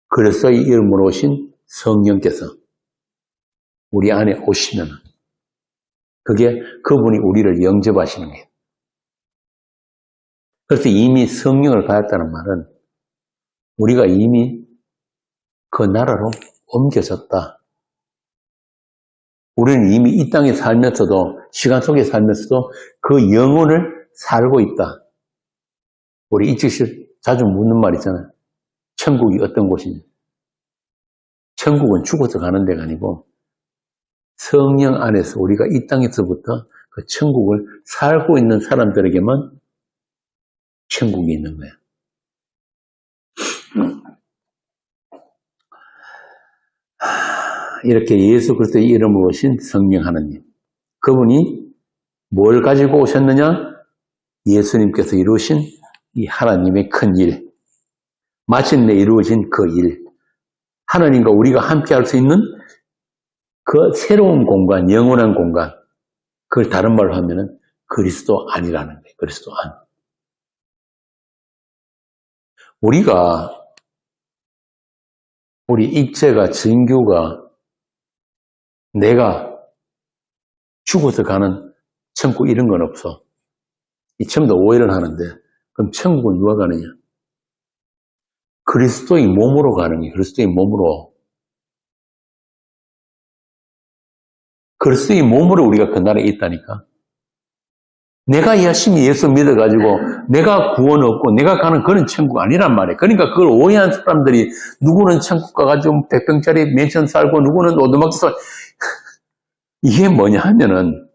그래서 이 이름으로 오신 성령께서 우리 안에 오시면 그게 그분이 우리를 영접하시는 거예요. 그래서 이미 성령을 받았다는 말은 우리가 이미 그 나라로 옮겨졌다. 우리는 이미 이 땅에 살면서도 시간 속에 살면서도 그 영혼을 살고 있다. 우리 이직실 자주 묻는 말 있잖아요. 천국이 어떤 곳이냐. 천국은 죽어서 가는 데가 아니고 성령 안에서 우리가 이 땅에서부터 그 천국을 살고 있는 사람들에게만 천국이 있는 거예요. 이렇게 예수 그리스도의 이름으로 오신 성령 하나님. 그분이 뭘 가지고 오셨느냐? 예수님께서 이루신 이 하나님의 큰 일. 마침내 이루어진 그 일. 하나님과 우리가 함께 할 수 있는 그 새로운 공간, 영원한 공간. 그걸 다른 말로 하면은 그리스도 안이라는 거예요. 그리스도 안. 우리 입체가, 진규가 내가 죽어서 가는 천국 이런 건 없어. 이 전부 다 오해를 하는데 그럼 천국은 누가 가느냐? 그리스도의 몸으로 가는 게 그리스도의 몸으로. 그리스도의 몸으로 우리가 그 나라에 있다니까. 내가 열심히 예수 믿어가지고 내가 구원 얻고 내가 가는 그런 천국 아니란 말이에요. 그러니까 그걸 오해한 사람들이 누구는 천국 가가지고 100평짜리 맨션 살고 누구는 오두막집 살고 이게 뭐냐 하면은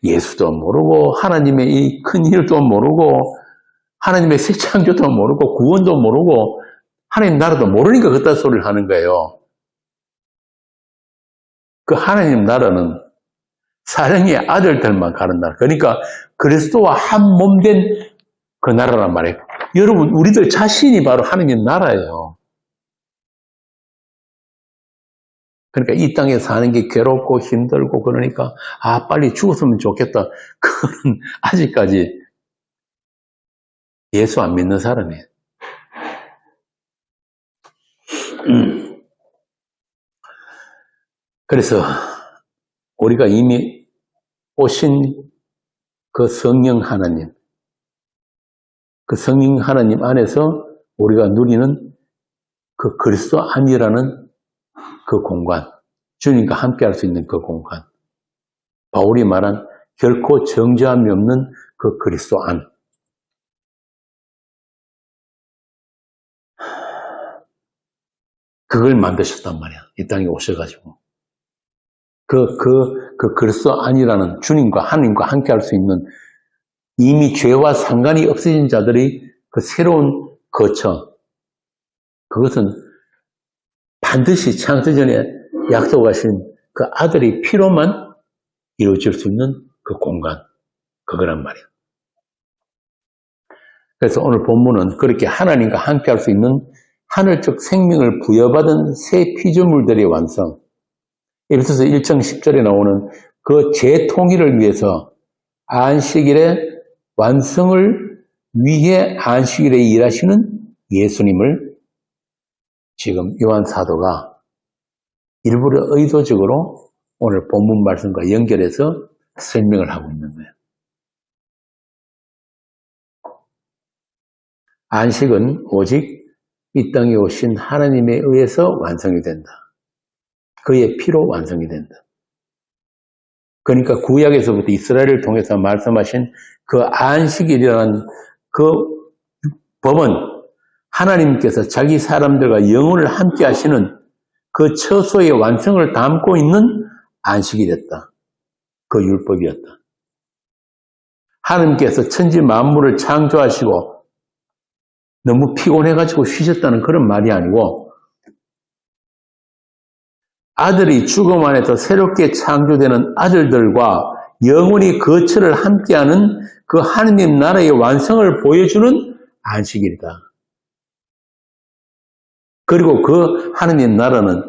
예수도 모르고 하나님의 이 큰 일도 모르고 하나님의 새 창조도 모르고 구원도 모르고 하나님 나라도 모르니까 그딴 소리를 하는 거예요. 그 하나님 나라는 사랑의 아들들만 가는 나라. 그러니까 그리스도와 한 몸 된 그 나라란 말이에요. 여러분 우리들 자신이 바로 하나님 나라예요. 그러니까 이 땅에 사는 게 괴롭고 힘들고 그러니까 빨리 죽었으면 좋겠다. 그거는 아직까지 예수 안 믿는 사람이에요. 그래서 우리가 이미 오신 그 성령 하나님, 그 성령 하나님 안에서 우리가 누리는 그 그리스도 안이라는 그 공간, 주님과 함께 할 수 있는 그 공간, 바울이 말한 결코 정죄함이 없는 그 그리스도 안. 그걸 만드셨단 말이야. 이 땅에 오셔가지고. 그 그리스도 안이라는 주님과 하나님과 함께 할 수 있는 이미 죄와 상관이 없어진 자들이 그 새로운 거처, 그것은 반드시 창세전에 약속하신 그 아들의 피로만 이루어질 수 있는 그 공간, 그거란 말이에요. 그래서 오늘 본문은 그렇게 하나님과 함께 할 수 있는 하늘적 생명을 부여받은 새 피조물들의 완성, 에베소서 1장 10절에 나오는 그 재통일을 위해서 안식일의 완성을 위해 안식일에 일하시는 예수님을 지금 요한 사도가 일부러 의도적으로 오늘 본문 말씀과 연결해서 설명을 하고 있는 거예요. 안식은 오직 이 땅에 오신 하나님에 의해서 완성이 된다. 그의 피로 완성이 된다. 그러니까 구약에서부터 이스라엘을 통해서 말씀하신 그 안식일이라는 그 법은 하나님께서 자기 사람들과 영혼을 함께 하시는 그 처소의 완성을 담고 있는 안식일이었다. 그 율법이었다. 하나님께서 천지 만물을 창조하시고 너무 피곤해가지고 쉬셨다는 그런 말이 아니고 아들이 죽음 안에서 새롭게 창조되는 아들들과 영원히 거처를 함께하는 그 하느님 나라의 완성을 보여주는 안식일이다. 그리고 그 하느님 나라는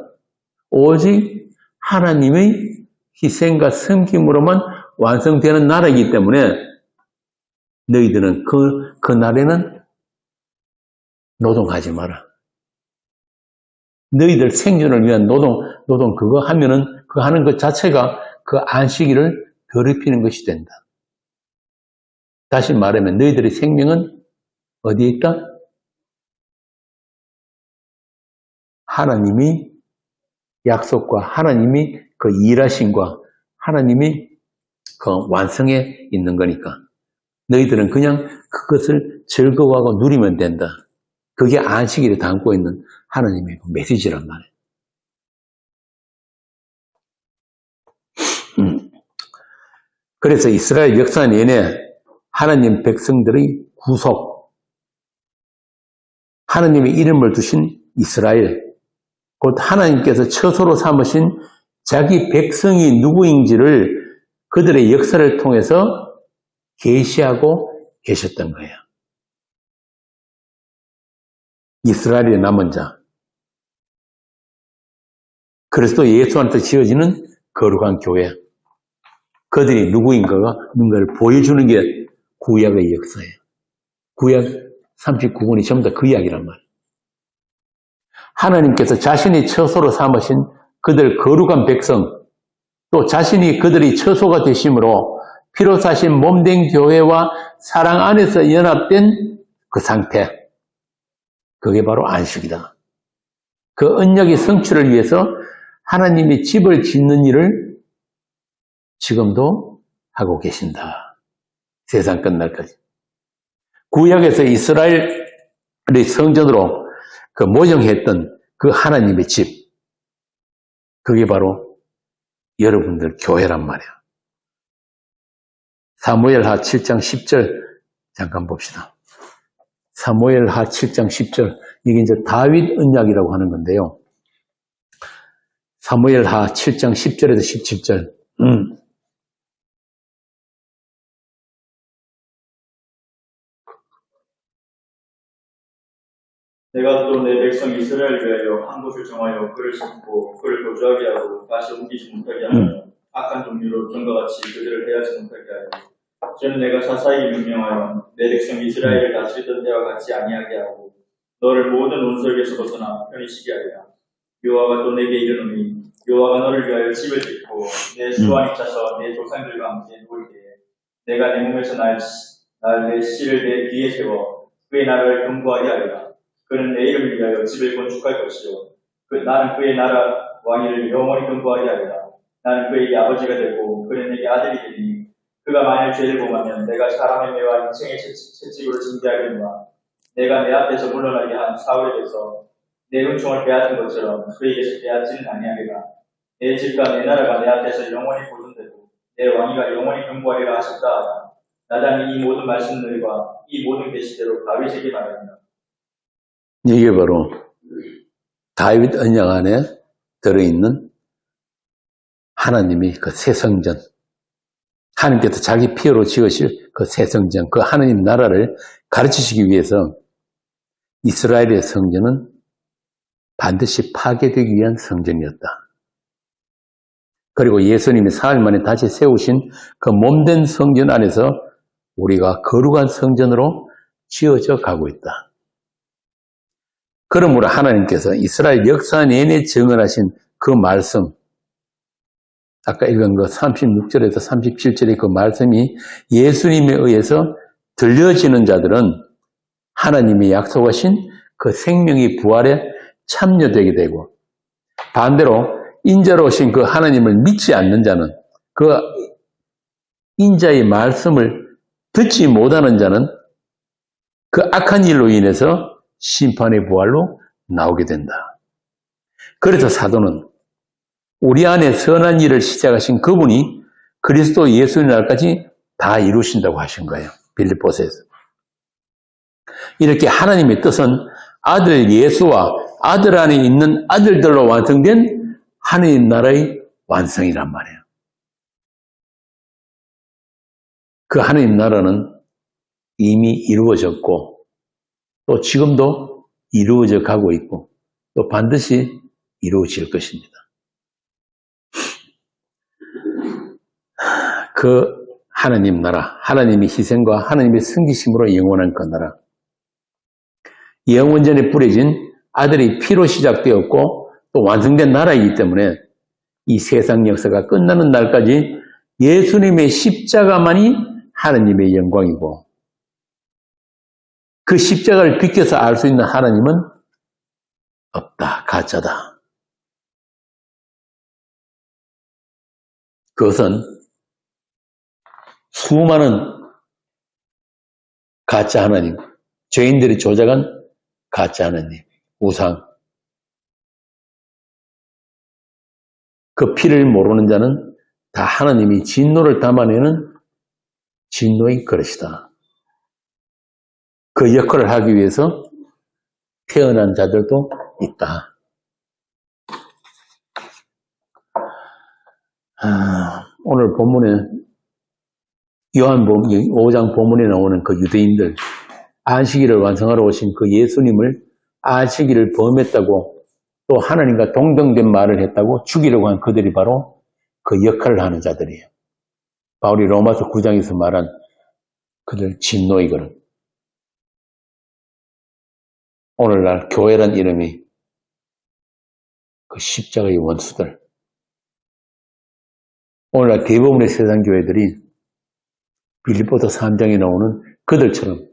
오직 하나님의 희생과 섬김으로만 완성되는 나라이기 때문에 너희들은 그 날에는 노동하지 마라. 너희들 생존을 위한 노동 그거 하면은 그 하는 것 자체가 그 안식일을 더럽히는 것이 된다. 다시 말하면 너희들의 생명은 어디에 있다? 하나님이 약속과 하나님이 그 일하심과 하나님이 그 완성에 있는 거니까 너희들은 그냥 그것을 즐거워하고 누리면 된다. 그게 안식일에 담고 있는 하나님의 메시지란 말이에요. 그래서 이스라엘 역사 내내 하나님 백성들의 구속, 하나님의 이름을 두신 이스라엘, 곧 하나님께서 처소로 삼으신 자기 백성이 누구인지를 그들의 역사를 통해서 계시하고 계셨던 거예요. 이스라엘의 남은 자, 그리스도 예수 안에서 지어지는 거룩한 교회, 그들이 누구인가를 보여주는 게 구약의 역사예요. 구약 39권이 전부 다 그 이야기란 말이에요. 하나님께서 자신이 처소로 삼으신 그들 거룩한 백성, 또 자신이 그들이 처소가 되심으로 피로 사신 몸된 교회와 사랑 안에서 연합된 그 상태, 그게 바로 안식이다. 그 언약의 성취를 위해서 하나님이 집을 짓는 일을 지금도 하고 계신다. 세상 끝날까지. 구약에서 이스라엘의 성전으로 그 모정했던 그 하나님의 집, 그게 바로 여러분들 교회란 말이야. 사무엘하 7장 10절 잠깐 봅시다. 사무엘하 7장 10절, 이게 이제 다윗 언약이라고 하는 건데요. 사무엘하 7장 10절에서 17절.
내가 또 내 백성 이스라엘을 위하여 한 곳을 정하여 그를 심고 그를 거주하게 하고 다시 옮기지 못하게 하며 악한 종류로 전과 같이 그들을 해하지 못하게 하여 저는 내가 사사히 명령하여 내 백성 이스라엘을 다스리던 때와 같이 아니하게 하고 너를 모든 온설에서 벗어나 편히 쉬게 하리라. 여호와가 또 내게 이르노니 여호와가 너를 위하여 집을 짓고 내 수완이 차서 내 조상들과 함께 누울 때에 내가 내 몸에서 내 씨를 내 뒤에 세워 그의 나라를 견고하게 하리라. 그는 내 이름을 위하여 집을 건축할 것이요 나는 그의 나라 왕위를 영원히 견고하게 하리라. 나는 그에게 아버지가 되고 그는 내게 아들이 되리니 그가 만일 죄를 범하면 내가 사람의 매와 인생의 채찍으로 징계하겠노라. 내가 내 앞에서 물러나게 한 사울에 대해서 내 은총을 빼앗은 것처럼 그에게서 빼앗지는 아니하리라. 내 집과 내 나라가 내 앞에서 영원히 보존되고 내 왕위가 영원히 견고하리라 하셨다 하라. 나단이 이 모든 말씀들과 이 모든 계시대로 다윗에게 말합니다.
이게 바로 다윗 언약 안에 들어있는 하나님이 그 새 성전, 하나님께서 자기 피로 지으실 그 새 성전, 그 하나님 나라를 가르치시기 위해서 이스라엘의 성전은 반드시 파괴되기 위한 성전이었다. 그리고 예수님이 사흘 만에 다시 세우신 그 몸된 성전 안에서 우리가 거룩한 성전으로 지어져 가고 있다. 그러므로 하나님께서 이스라엘 역사 내내 증언하신 그 말씀, 아까 읽은 그 36절에서 37절의 그 말씀이 예수님에 의해서 들려지는 자들은 하나님이 약속하신 그 생명의 부활에 참여되게 되고, 반대로 인자로 오신 그 하나님을 믿지 않는 자는, 그 인자의 말씀을 듣지 못하는 자는 그 악한 일로 인해서 심판의 부활로 나오게 된다. 그래서 사도는 우리 안에 선한 일을 시작하신 그분이 그리스도 예수의 날까지 다 이루신다고 하신 거예요. 빌립보서에서. 이렇게 하나님의 뜻은 아들 예수와 아들 안에 있는 아들들로 완성된 하나님 나라의 완성이란 말이에요. 그 하나님 나라는 이미 이루어졌고 또 지금도 이루어져 가고 있고 또 반드시 이루어질 것입니다. 그 하나님 나라, 하나님의 희생과 하나님의 승기심으로 영원한 그 나라, 영원전에 뿌려진 아들의 피로 시작되었고 또 완성된 나라이기 때문에 이 세상 역사가 끝나는 날까지 예수님의 십자가만이 하나님의 영광이고 그 십자가를 비켜서 알 수 있는 하나님은 없다, 가짜다. 그것은 수많은 가짜 하나님, 죄인들이 조작한 가짜 하나님, 우상. 그 피를 모르는 자는 다 하나님이 진노를 담아내는 진노의 그릇이다. 그 역할을 하기 위해서 태어난 자들도 있다. 오늘 본문에 요한복음 5장 본문에 나오는 그 유대인들, 안식일을 완성하러 오신 그 예수님을 안식일을 범했다고 또 하나님과 동등된 말을 했다고 죽이려고 한 그들이 바로 그 역할을 하는 자들이에요. 바울이 로마서 9장에서 말한 그들 진노이거든. 오늘날 교회란 이름이 그 십자가의 원수들. 오늘날 대부분의 세상 교회들이 빌립보서 3장에 나오는 그들처럼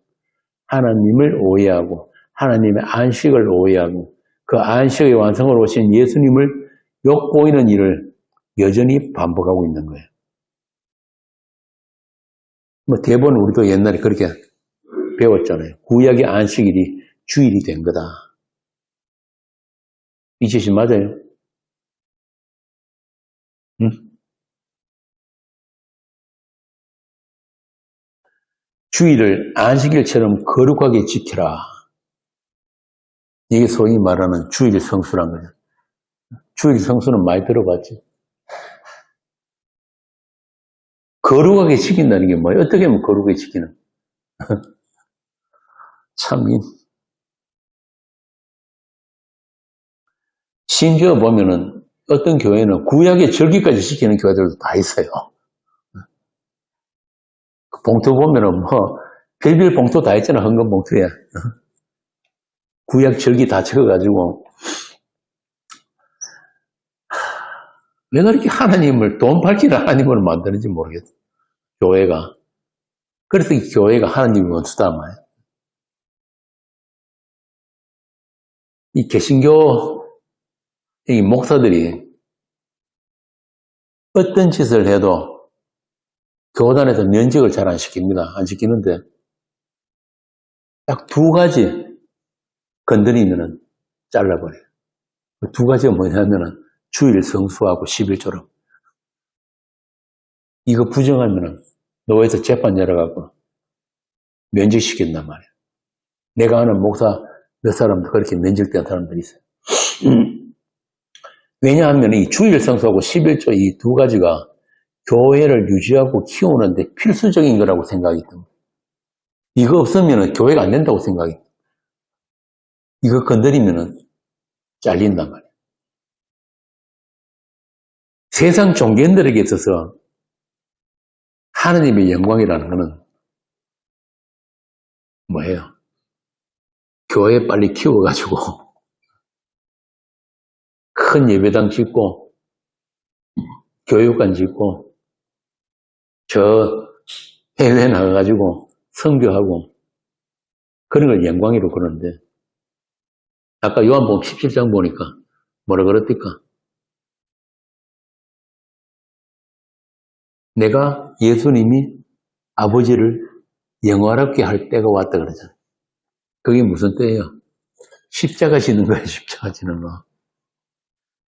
하나님을 오해하고 하나님의 안식을 오해하고 그 안식의 완성을 오신 예수님을 욕보이는 일을 여전히 반복하고 있는 거예요. 뭐 대부분 우리도 옛날에 그렇게 배웠잖아요. 구약의 안식일이 주일이 된 거다. 이 짓이 맞아요? 응? 주일을 안식일처럼 거룩하게 지켜라. 이게 소위 말하는 주일 성수란 거죠. 주일 성수는 많이 들어봤지. 거룩하게 지킨다는 게 뭐예요? 어떻게 하면 거룩하게 지키는? 참 심지어 보면은 어떤 교회는 구약의 절기까지 지키는 교회들도 다 있어요. 봉투 보면은 뭐 별별 봉투 다 있잖아. 헌금 봉투에 구약 절기 다 적어가지고 왜 그렇게 하나님을 돈 밝히는 하나님으로 만드는지 모르겠어. 교회가. 그래서 이 교회가 하나님의 원수다 말이야. 이 개신교 이 목사들이 어떤 짓을 해도 교단에서 면직을 잘 안 시킵니다. 안 시키는데 딱 두 가지 건드리면은 잘라버려요. 그 두 가지가 뭐냐면은 주일 성수하고 11조로. 이거 부정하면은 노예에서 재판 열어갖고 면직시킨단 말이에요. 내가 아는 목사 몇 사람도 그렇게 면직된 사람들이 있어요. 왜냐하면 이 주일 성수하고 11조 이 두 가지가 교회를 유지하고 키우는데 필수적인 거라고 생각이 듭니다. 이거 없으면 교회가 안 된다고 생각이 듭니다. 이거 건드리면 잘린단 말이에요. 세상 종교인들에게 있어서 하느님의 영광이라는 것은 뭐예요? 교회 빨리 키워가지고 큰 예배당 짓고 교육관 짓고 저 해외 나가가지고 선교하고 그런 걸 영광이라고 그러는데 아까 요한복음 17장 보니까 뭐라 그랬을까? 내가 예수님이 아버지를 영화롭게 할 때가 왔다 그러잖아요. 그게 무슨 때예요? 십자가 지는 거예요. 십자가 지는 거.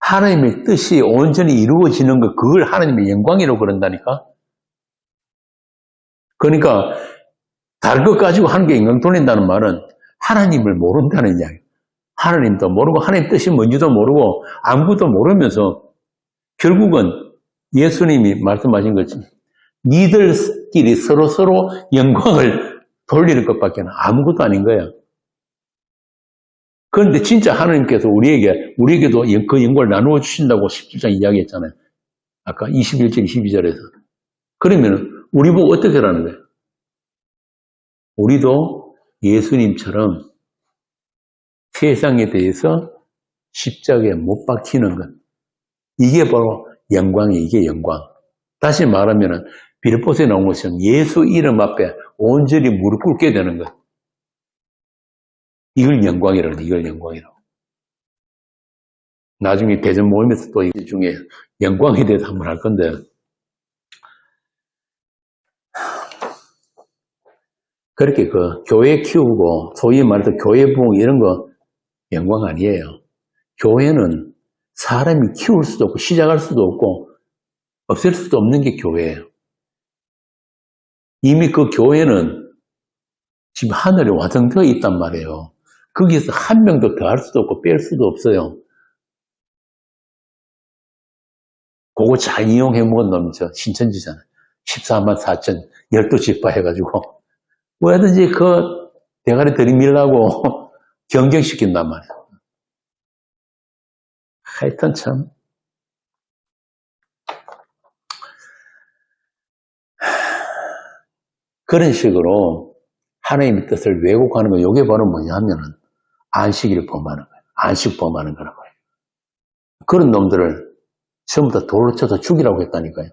하나님의 뜻이 온전히 이루어지는 거, 그걸 하나님의 영광이라고 그런다니까. 그러니까 다른 것 가지고 하는 게 영광 돌린다는 말은 하나님을 모른다는 이야기예요. 하나님도 모르고 하나님 뜻이 뭔지도 모르고 아무것도 모르면서 결국은 예수님이 말씀하신 것처럼 니들끼리 서로 영광을 돌리는 것밖에 아무것도 아닌 거야. 그런데 진짜 하나님께서 우리에게도 그 영광을 나누어 주신다고 17장 이야기했잖아요. 아까 21절, 22절에서. 그러면 우리 보고 어떻게 하라는 거예요? 우리도 예수님처럼 세상에 대해서 십자가에 못 박히는 것. 이게 바로 영광이에요. 이게 영광. 다시 말하면 빌립보서에 나온 것처럼 예수 이름 앞에 온전히 무릎 꿇게 되는 것. 이걸 영광이라고 해요. 이걸 영광이라고. 나중에 대전 모임에서 또 이 중에 영광에 대해서 한번 할 건데 그렇게 그 교회 키우고 소위 말해서 교회 부흥 이런 거 영광 아니에요. 교회는 사람이 키울 수도 없고 시작할 수도 없고 없앨 수도 없는 게 교회예요. 이미 그 교회는 지금 하늘에 완성되어 있단 말이에요. 거기에서 한 명도 더 할 수도 없고 뺄 수도 없어요. 그거 잘 이용해 먹은 놈이 신천지잖아요. 14만 4천 12지파 해가지고 뭐든지 그 대가리 들이밀라고 경쟁시킨단 말이에요. 하여튼 참 그런 식으로 하나님의 뜻을 왜곡하는 거, 이게 바로 뭐냐 하면은 안식일을 범하는 거예요. 안식 범하는 거라고 해요. 그런 놈들을 전부 다 돌로 쳐서 죽이라고 했다니까요.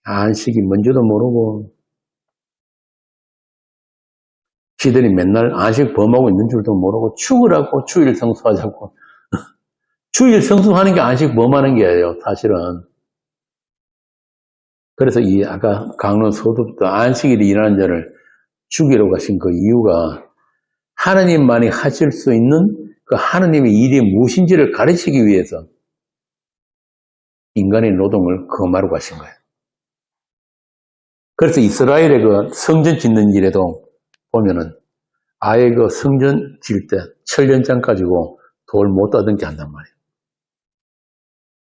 안식이 뭔지도 모르고 지들이 맨날 안식 범하고 있는 줄도 모르고 죽으라고 주일 성수하자고. 주일 성수하는 게 안식 범하는 게예요, 사실은. 그래서 이 아까 강론 서두부터 안식일이 일하는 자를 죽이러 가신 그 이유가 하나님만이 하실 수 있는 그 하나님의 일이 무엇인지를 가르치기 위해서 인간의 노동을 금하러 가신 거예요. 그래서 이스라엘의 그 성전 짓는 일에도 보면은 아예 그 성전 질 때 철련장 가지고 돌 못 따듬게 한단 말이에요.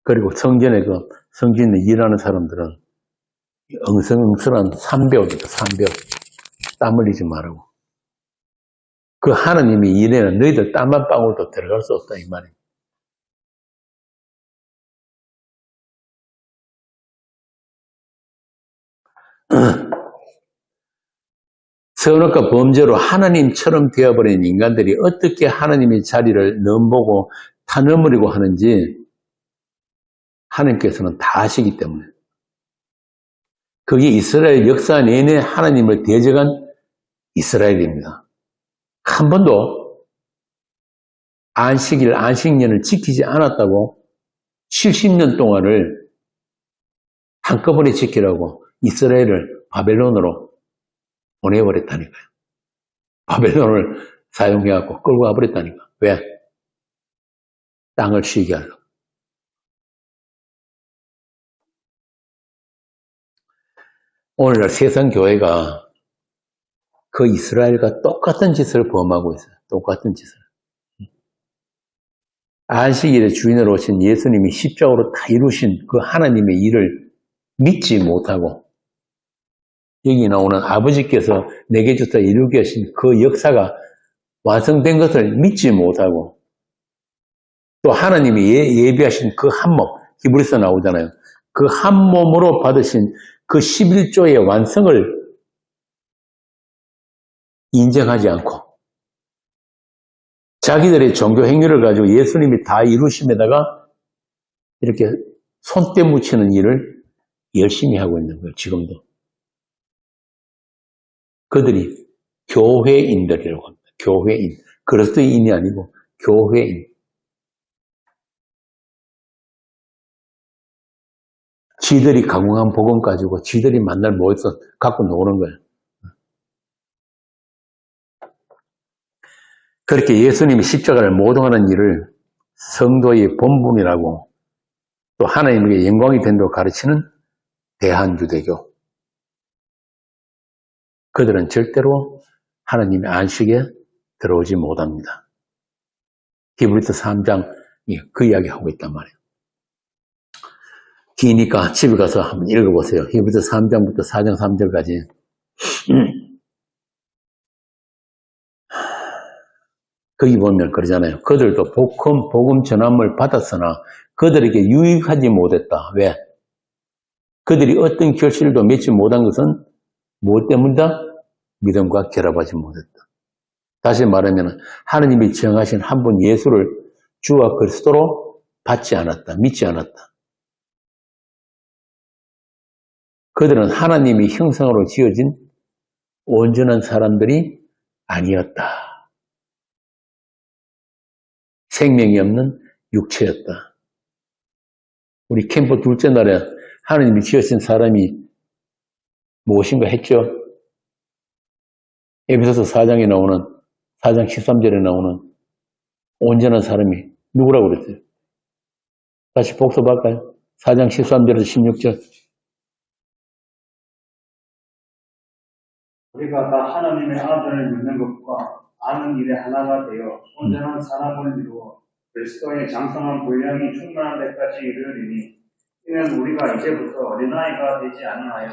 그리고 성전에 그 성전에 일하는 사람들은 엉성엉성한 삼배우입니다. 삼배우. 땀 흘리지 말라고. 그 하나님이 이래는 너희들 땀 한 방울도 들어갈 수 없다 이 말이에요. 선악과 범죄로 하나님처럼 되어버린 인간들이 어떻게 하나님의 자리를 넘보고 타넘으려고 하는지 하나님께서는 다 아시기 때문에 그게 이스라엘 역사 내내 하나님을 대적한 이스라엘입니다. 한 번도 안식일, 안식년을 지키지 않았다고 70년 동안을 한꺼번에 지키라고 이스라엘을 바벨론으로 보내버렸다니까요. 바벨론을 사용해갖고 끌고 가버렸다니까. 왜? 땅을 쉬게 하려고. 오늘날 세상 교회가 그 이스라엘과 똑같은 짓을 범하고 있어요. 똑같은 짓을. 안식일의 주인으로 오신 예수님이 십자가로 다 이루신 그 하나님의 일을 믿지 못하고 여기 나오는 아버지께서 내게 주사 이루게 하신 그 역사가 완성된 것을 믿지 못하고 또 하나님이 예비하신 그 한 몸, 히브리서 나오잖아요. 그 한 몸으로 받으신 그 11조의 완성을 인정하지 않고 자기들의 종교 행위를 가지고 예수님이 다 이루심에다가 이렇게 손때 묻히는 일을 열심히 하고 있는 거예요. 지금도. 그들이 교회인들이라고 합니다. 교회인. 그리스도인이 아니고 교회인. 지들이 가공한 복음 가지고 지들이 만날 모여서 갖고 노는 거예요. 그렇게 예수님이 십자가를 모독하는 일을 성도의 본분이라고 또 하나님에게 영광이 된다고 가르치는 대한유대교. 그들은 절대로 하나님의 안식에 들어오지 못합니다. 히브리서 3장 그 이야기하고 있단 말이에요. 기니까 집에 가서 한번 읽어보세요. 히브리서 3장부터 4장 3절까지. 거기 보면 그러잖아요. 그들도 복음 전함을 받았으나 그들에게 유익하지 못했다. 왜? 그들이 어떤 결실도 맺지 못한 것은 무엇 때문이다? 믿음과 결합하지 못했다. 다시 말하면 하나님이 정하신 한 분 예수를 주와 그리스도로 받지 않았다. 믿지 않았다. 그들은 하나님이 형상으로 지어진 온전한 사람들이 아니었다. 생명이 없는 육체였다. 우리 캠프 둘째 날에 하나님이 지으신 사람이 무엇인가 했죠? 에베소서 4장에 나오는 4장 13절에 나오는 온전한 사람이 누구라고 그랬어요? 다시 복습할까요? 4장 13절에서 16절.
우리가 다 하나님의 아들을 믿는 것과 아는 일에 하나가 되어 온전한 사람을 이루어 그리스도의 장성한 분량이 충만한 데까지 이르리니 이는 우리가 이제부터 어린아이가 되지 아니하여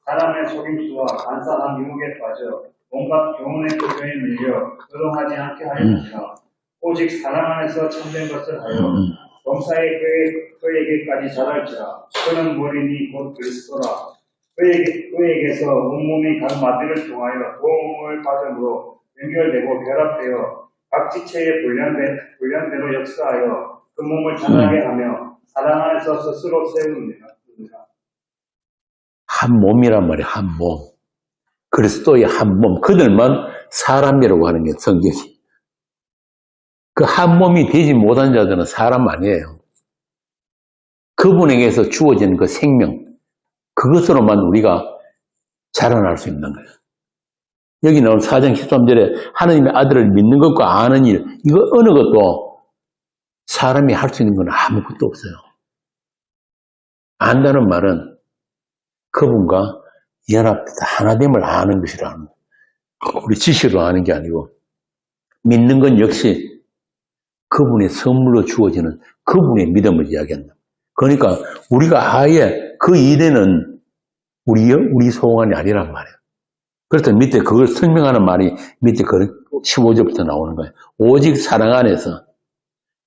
사람의 속임수와 간사한 유혹에 빠져 온갖 교훈의 구조에 밀려 의동하지 않게 하였느니라. 오직 사랑 안에서 참된 것을 하여 범사에 그에게까지 자랄지라. 그는 머리니 곧 그리스도라. 그에게서 온몸이 각 마디를 통하여 도움을 받음으로 연결되고 결합되어 각 지체의 분량대로 역사하여 그 몸을 자라게 하며 사랑 안에서 스스로 세우느니라.
한 몸이란 말이에요. 한 몸. 그리스도의 한 몸. 그들만 사람이라고 하는 게 성경이. 그 한 몸이 되지 못한 자들은 사람 아니에요. 그분에게서 주어진 그 생명. 그것으로만 우리가 자라날 수 있는 거예요. 여기 나온 4장 13절에 하나님의 아들을 믿는 것과 아는 일, 이거 어느 것도 사람이 할 수 있는 건 아무것도 없어요. 안다는 말은 그분과 연합되다 하나됨을 아는 것이라는 거예요. 우리 지식으로 아는 게 아니고 믿는 건 역시 그분의 선물로 주어지는 그분의 믿음을 이야기한다. 그러니까 우리가 아예 그 일에는 우리 소원이 아니란 말이에요. 그래서 밑에 그걸 설명하는 말이 밑에 그 15절부터 나오는 거예요. 오직 사랑 안에서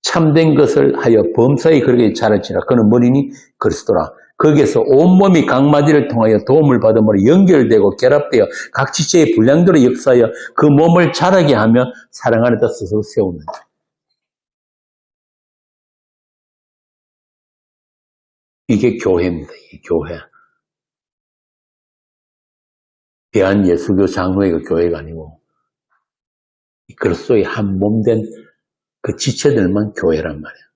참된 것을 하여 범사에 그렇게 자랄지라. 그는 머리니 그리스도라. 거기에서 온몸이 각마디를 통하여 도움을 받음으로 연결되고 결합되어 각 지체의 분량대로 역사하여 그 몸을 자라게 하며 사랑 안에다 스스로 세우는 거예요. 이게 교회입니다. 이게 교회. 대한예수교 장로회가 교회가 아니고 그리스도의 한 몸된 그 지체들만 교회란 말이에요.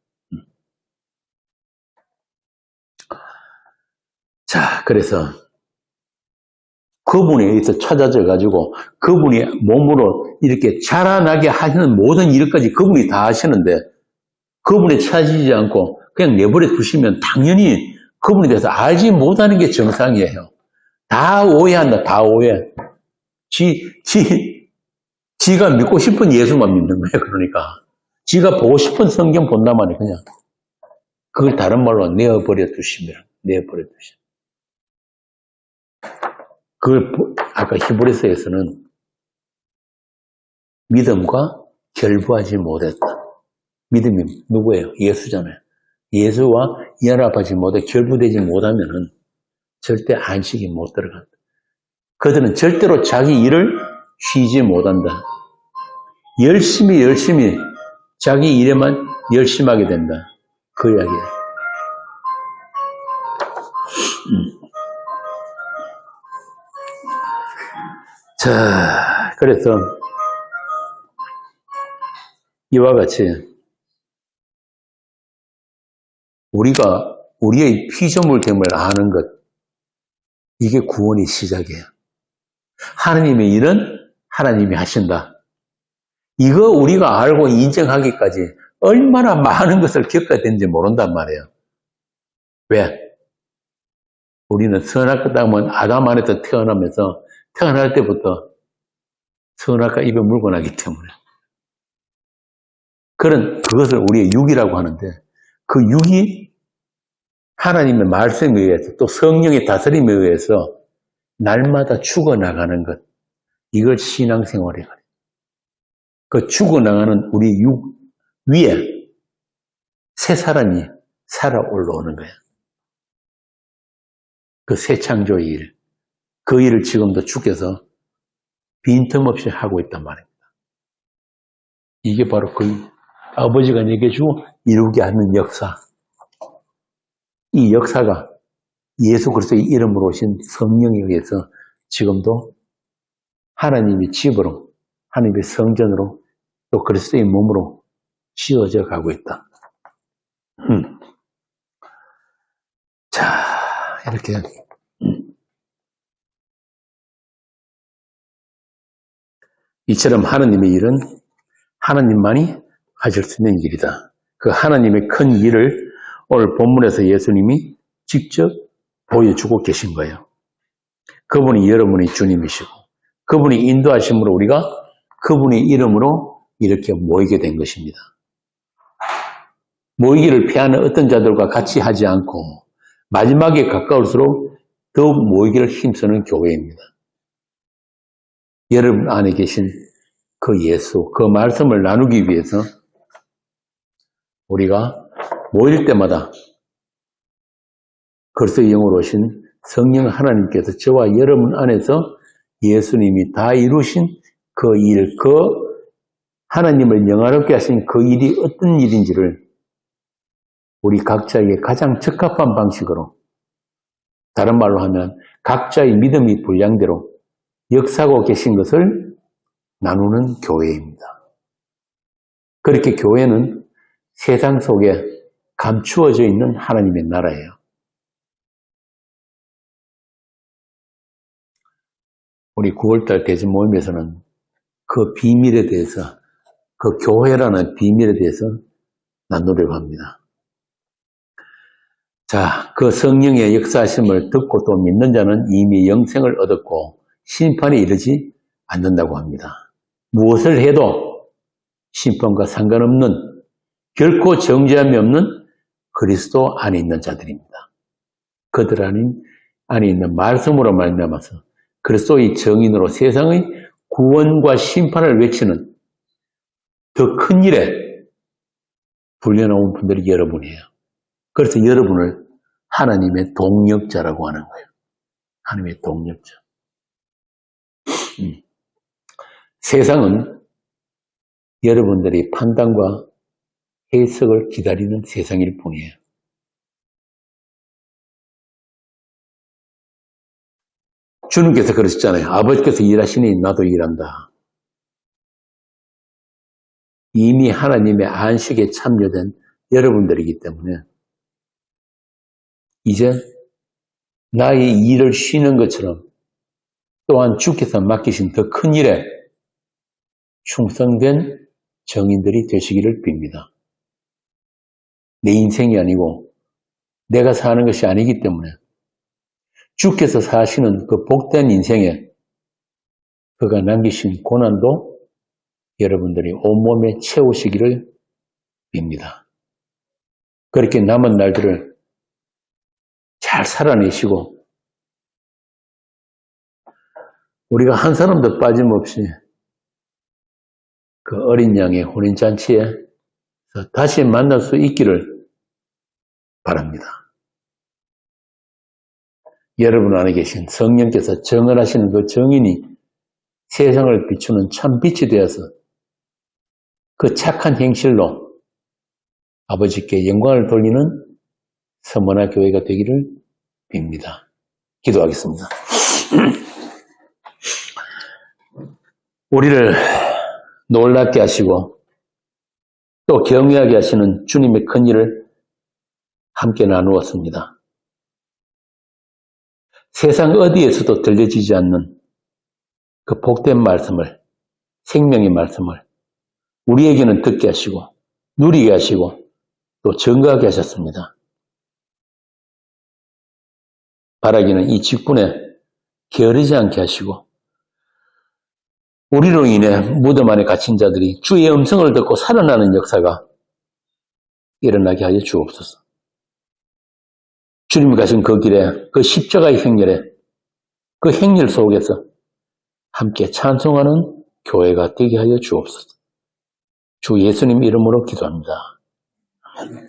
자, 그래서 그분에 의해서 찾아져 가지고 그분이 몸으로 이렇게 자라나게 하시는 모든 일까지 그분이 다 하시는데 그분이 찾아지지 않고 그냥 내버려 두시면 당연히 그분에 대해서 알지 못하는 게 정상이에요. 다 오해한다, 다 오해. 지가 믿고 싶은 예수만 믿는 거예요, 그러니까. 지가 보고 싶은 성경 본다만 그냥. 그걸 다른 말로 내어버려 두시면, 내어버려 두시면. 그걸, 아까 히브리서에서는 믿음과 결부하지 못했다. 믿음이 누구예요? 예수잖아요. 예수와 연합하지 못해 결부되지 못하면은 절대 안식이 못 들어간다. 그들은 절대로 자기 일을 쉬지 못한다. 열심히 자기 일에만 열심하게 된다. 그 이야기예요. 자, 그래서 이와 같이 우리가 우리의 피조물됨을 아는 것, 이게 구원의 시작이에요. 하나님의 일은 하나님이 하신다. 이거 우리가 알고 인정하기까지 얼마나 많은 것을 겪어야 되는지 모른단 말이에요. 왜? 우리는 선악과 땅은 아담 안에서 태어나면서 태어날 때부터 선악과 입에 물고 나기 때문에 그것을 우리의 육이라고 하는데 그 육이 하나님의 말씀에 의해서 또 성령의 다스림에 의해서 날마다 죽어나가는 것, 이걸 신앙생활이에요. 그 죽어나가는 우리 육 위에 새 사람이 살아 올라오는 거예요. 그 새 창조의 일, 그 일을 지금도 주께서 빈틈없이 하고 있단 말입니다. 이게 바로 그 아버지가 내게 주고 이루게 하는 역사. 이 역사가 예수 그리스도의 이름으로 오신 성령에 의해서 지금도 하나님의 집으로, 하나님의 성전으로, 또 그리스도의 몸으로 지어져 가고 있다. 자, 이렇게 이처럼 하나님의 일은 하나님만이 하실 수 있는 일이다. 그 하나님의 큰 일을 오늘 본문에서 예수님이 직접 보여주고 계신 거예요. 그분이 여러분의 주님이시고 그분이 인도하심으로 우리가 그분의 이름으로 이렇게 모이게 된 것입니다. 모이기를 피하는 어떤 자들과 같이 하지 않고 마지막에 가까울수록 더욱 모이기를 힘쓰는 교회입니다. 여러분 안에 계신 그 예수, 그 말씀을 나누기 위해서 우리가 모일 때마다 그리스도의 영으로 오신 성령 하나님께서 저와 여러분 안에서 예수님이 다 이루신 그 일, 그 하나님을 영화롭게 하신 그 일이 어떤 일인지를 우리 각자에게 가장 적합한 방식으로, 다른 말로 하면 각자의 믿음의 분량대로 역사하고 계신 것을 나누는 교회입니다. 그렇게 교회는 세상 속에 감추어져 있는 하나님의 나라예요. 우리 9월달 대전 모임에서는 그 비밀에 대해서, 그 교회라는 비밀에 대해서 나누려고 합니다. 자, 그 성령의 역사하심을 듣고 또 믿는 자는 이미 영생을 얻었고 심판에 이르지 않는다고 합니다. 무엇을 해도 심판과 상관없는, 결코 정죄함이 없는 그리스도 안에 있는 자들입니다. 그들 안에 안에 있는 말씀으로 말미암아서 그리스도의 정인으로 세상의 구원과 심판을 외치는 더 큰 일에 불려나온 분들이 여러분이에요. 그래서 여러분을 하나님의 동력자라고 하는 거예요. 하나님의 동력자. 세상은 여러분들의 판단과 해석을 기다리는 세상일 뿐이에요. 주님께서 그러셨잖아요. 아버지께서 일하시니 나도 일한다. 이미 하나님의 안식에 참여된 여러분들이기 때문에 이제 나의 일을 쉬는 것처럼 또한 주께서 맡기신 더 큰 일에 충성된 정인들이 되시기를 빕니다. 내 인생이 아니고 내가 사는 것이 아니기 때문에 주께서 사시는 그 복된 인생에 그가 남기신 고난도 여러분들이 온몸에 채우시기를 빕니다. 그렇게 남은 날들을 잘 살아내시고 우리가 한 사람도 빠짐없이 그 어린 양의 혼인잔치에 다시 만날 수 있기를 바랍니다. 여러분 안에 계신 성령께서 정언하시는 그 정인이 세상을 비추는 참 빛이 되어서 그 착한 행실로 아버지께 영광을 돌리는 서머나 교회가 되기를 빕니다. 기도하겠습니다. 우리를 놀랍게 하시고 또 경외하게 하시는 주님의 큰 일을 함께 나누었습니다. 세상 어디에서도 들려지지 않는 그 복된 말씀을, 생명의 말씀을 우리에게는 듣게 하시고 누리게 하시고 또 증거하게 하셨습니다. 바라기는 이 직분에 게으르지 않게 하시고 우리로 인해 무덤 안에 갇힌 자들이 주의 음성을 듣고 살아나는 역사가 일어나게 하여 주옵소서. 주님이 가신 그 길에, 그 십자가의 행렬에, 그 행렬 속에서 함께 찬송하는 교회가 되게 하여 주옵소서. 주 예수님 이름으로 기도합니다. 아멘.